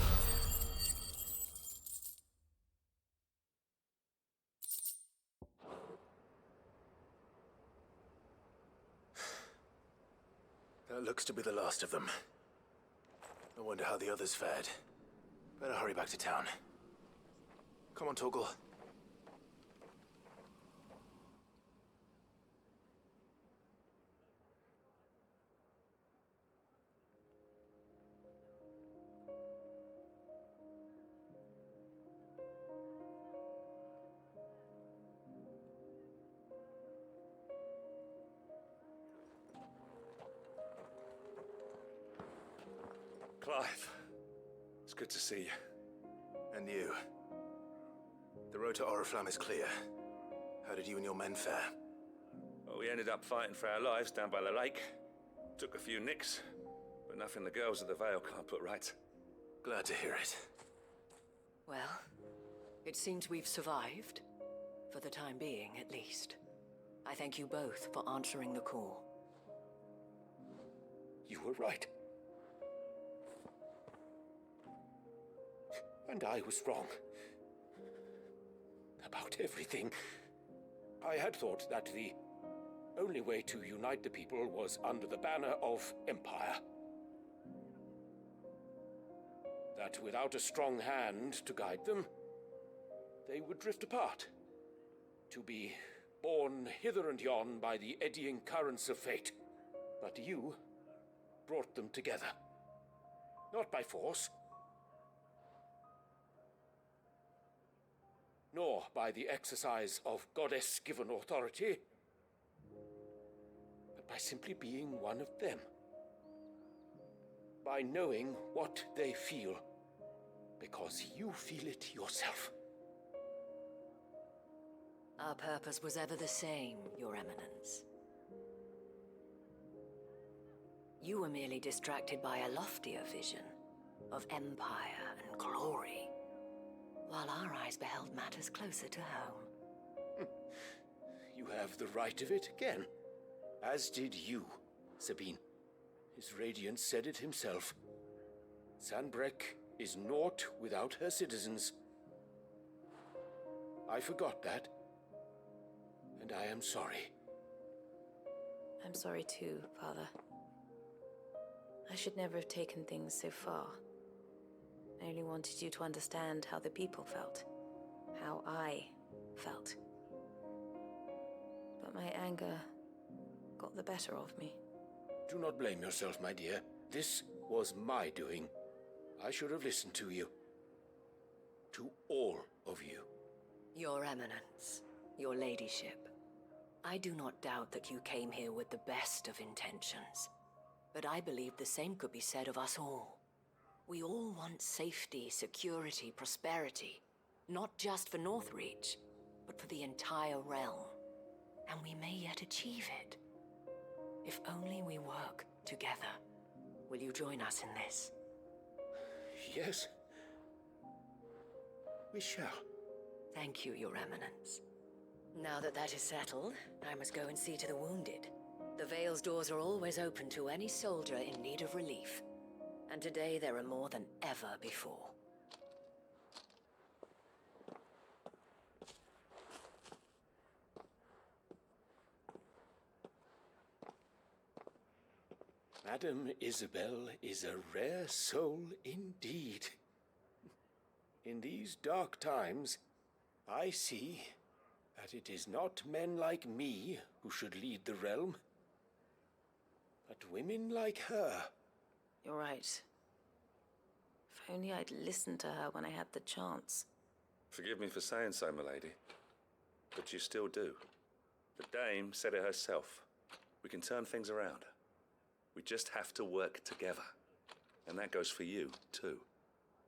That looks to be the last of them. I wonder how the others fared. Better hurry back to town. Come on, Torgal. Clive, it's good to see you. And you. The road to Oriflamme is clear. How did you and your men fare? Well, we ended up fighting for our lives down by the lake. Took a few nicks, but nothing the girls of the Vale can't put right. Glad to hear it. Well, it seems we've survived. For the time being, at least. I thank you both for answering the call. You were right. And I was wrong. About everything. I had thought that the only way to unite the people was under the banner of Empire. That without a strong hand to guide them, they would drift apart. To be borne hither and yon by the eddying currents of fate. But you brought them together. Not by force, nor by the exercise of goddess-given authority, but by simply being one of them. By knowing what they feel, because you feel it yourself. Our purpose was ever the same, Your Eminence. You were merely distracted by a loftier vision of empire and glory, while our eyes beheld matters closer to home. You have the right of it again. As did you, Sabine. His Radiance said it himself. Sanbreque is naught without her citizens. I forgot that. And I am sorry. I'm sorry too, Father. I should never have taken things so far. I only wanted you to understand how the people felt. How I felt. But my anger got the better of me. Do not blame yourself, my dear. This was my doing. I should have listened to you. To all of you. Your Eminence, Your Ladyship, I do not doubt that you came here with the best of intentions. But I believe the same could be said of us all. We all want safety, security, prosperity. Not just for Northreach, but for the entire realm. And we may yet achieve it. If only we work together. Will you join us in this? Yes. We shall. Thank you, Your Eminence. Now that that is settled, I must go and see to the wounded. The Vale's doors are always open to any soldier in need of relief. And today there are more than ever before. Madame Isabel is a rare soul indeed. In these dark times, I see that it is not men like me who should lead the realm, but women like her. You're right. If only I'd listened to her when I had the chance. Forgive me for saying so, milady, but you still do. The Dame said it herself. We can turn things around. We just have to work together. And that goes for you, too.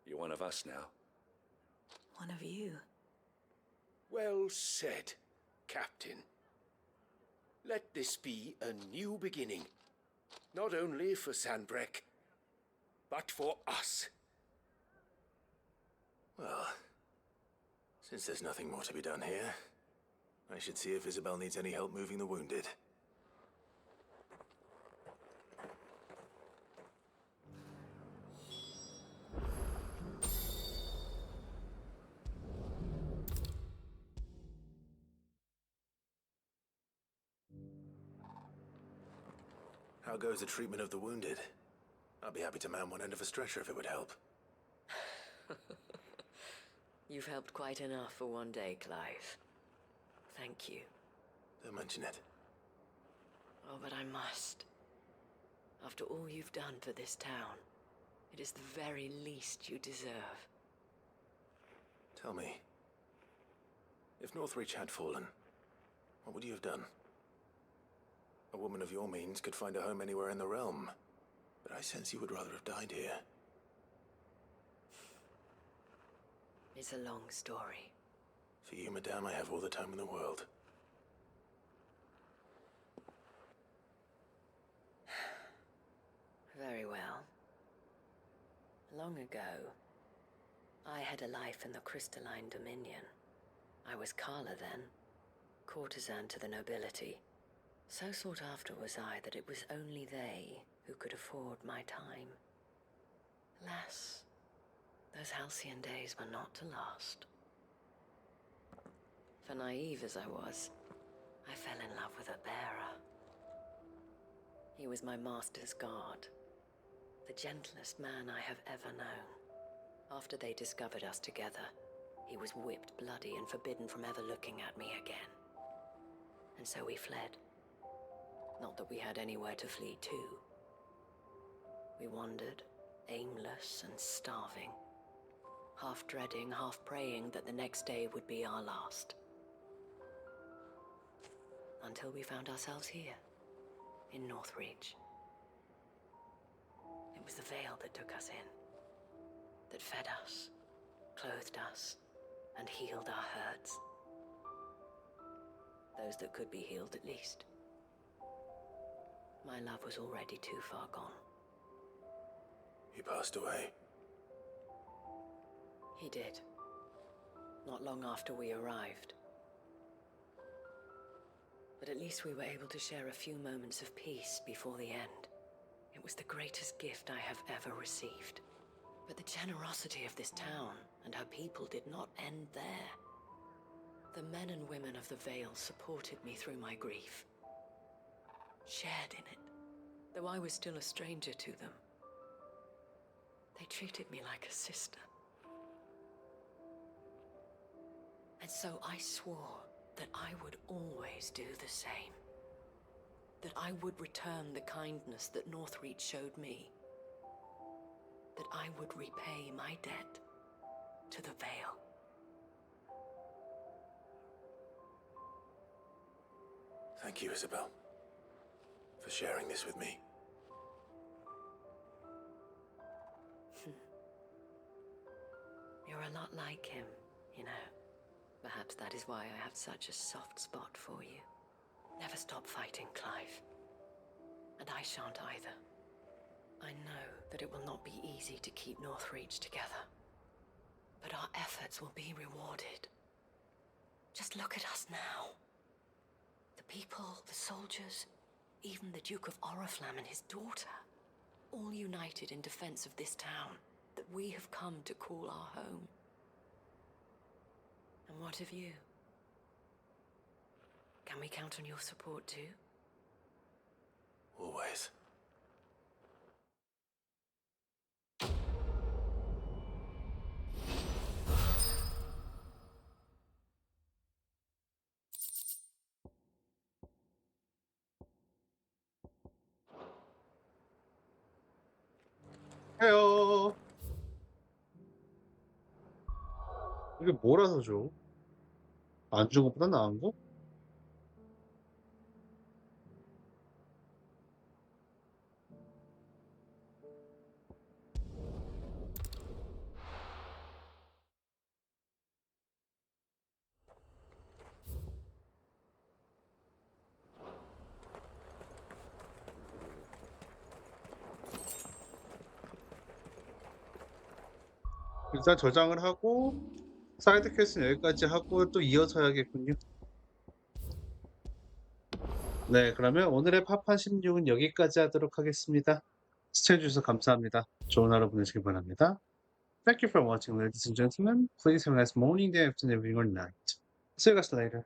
You're one of us now. One of you? Well said, Captain. Let this be a new beginning. Not only for Sanbreque, but for us. Well, since there's nothing more to be done here, I should see if Isabel needs any help moving the wounded. How goes the treatment of the wounded? I'd be happy to man one end of a stretcher if it would help. You've helped quite enough for one day, Clive. Thank you. Don't mention it. Oh, but I must. After all you've done for this town, it is the very least you deserve. Tell me, if Northreach had fallen, what would you have done? A woman of your means could find a home anywhere in the realm, but I sense you would rather have died here. It's a long story. For you, madame, I have all the time in the world. Very well. Long ago, I had a life in the Crystalline Dominion. I was Carla then, courtesan to the nobility. So sought after was I that it was only they who could afford my time. Alas, those halcyon days were not to last. For naive as I was, I fell in love with a bearer. He was my master's guard, the gentlest man I have ever known. After they discovered us together, he was whipped bloody and forbidden from ever looking at me again. And so we fled. Not that we had anywhere to flee to. We wandered, aimless and starving, half dreading, half praying that the next day would be our last. Until we found ourselves here, in Northreach. It was the Vale that took us in, that fed us, clothed us, and healed our hurts. Those that could be healed, at least. My love was already too far gone. He passed away. He did. Not long after we arrived. But at least we were able to share a few moments of peace before the end. It was the greatest gift I have ever received. But the generosity of this town and her people did not end there. The men and women of the Vale supported me through my grief. Shared in it, though I was still a stranger to them. They treated me like a sister. And so I swore that I would always do the same. That I would return the kindness that Northreach showed me. That I would repay my debt to the Vale. Thank you, Isabel, for sharing this with me. You're a lot like him, you know. Perhaps that is why I have such a soft spot for you. Never stop fighting, Clive. And I shan't either. I know that it will not be easy to keep Northreach together. But our efforts will be rewarded. Just look at us now. The people, the soldiers, even the Duke of Oriflamme and his daughter, all united in defense of this town that we have come to call our home. And what of you? Can we count on your support too? Always. 해요. 이게 뭐라서 줘? 안 준 것보다 나은 거? 일단 저장을 하고 사이드 퀘스트는 여기까지 하고 또 이어서 해야겠군요. 네, 그러면 오늘의 파판 16은 여기까지 하도록 하겠습니다. 시청해주셔서 감사합니다. 좋은 하루 보내시길 바랍니다. Thank you for watching, ladies and gentlemen. Please have a nice morning, day, afternoon, evening, or night. See you guys later.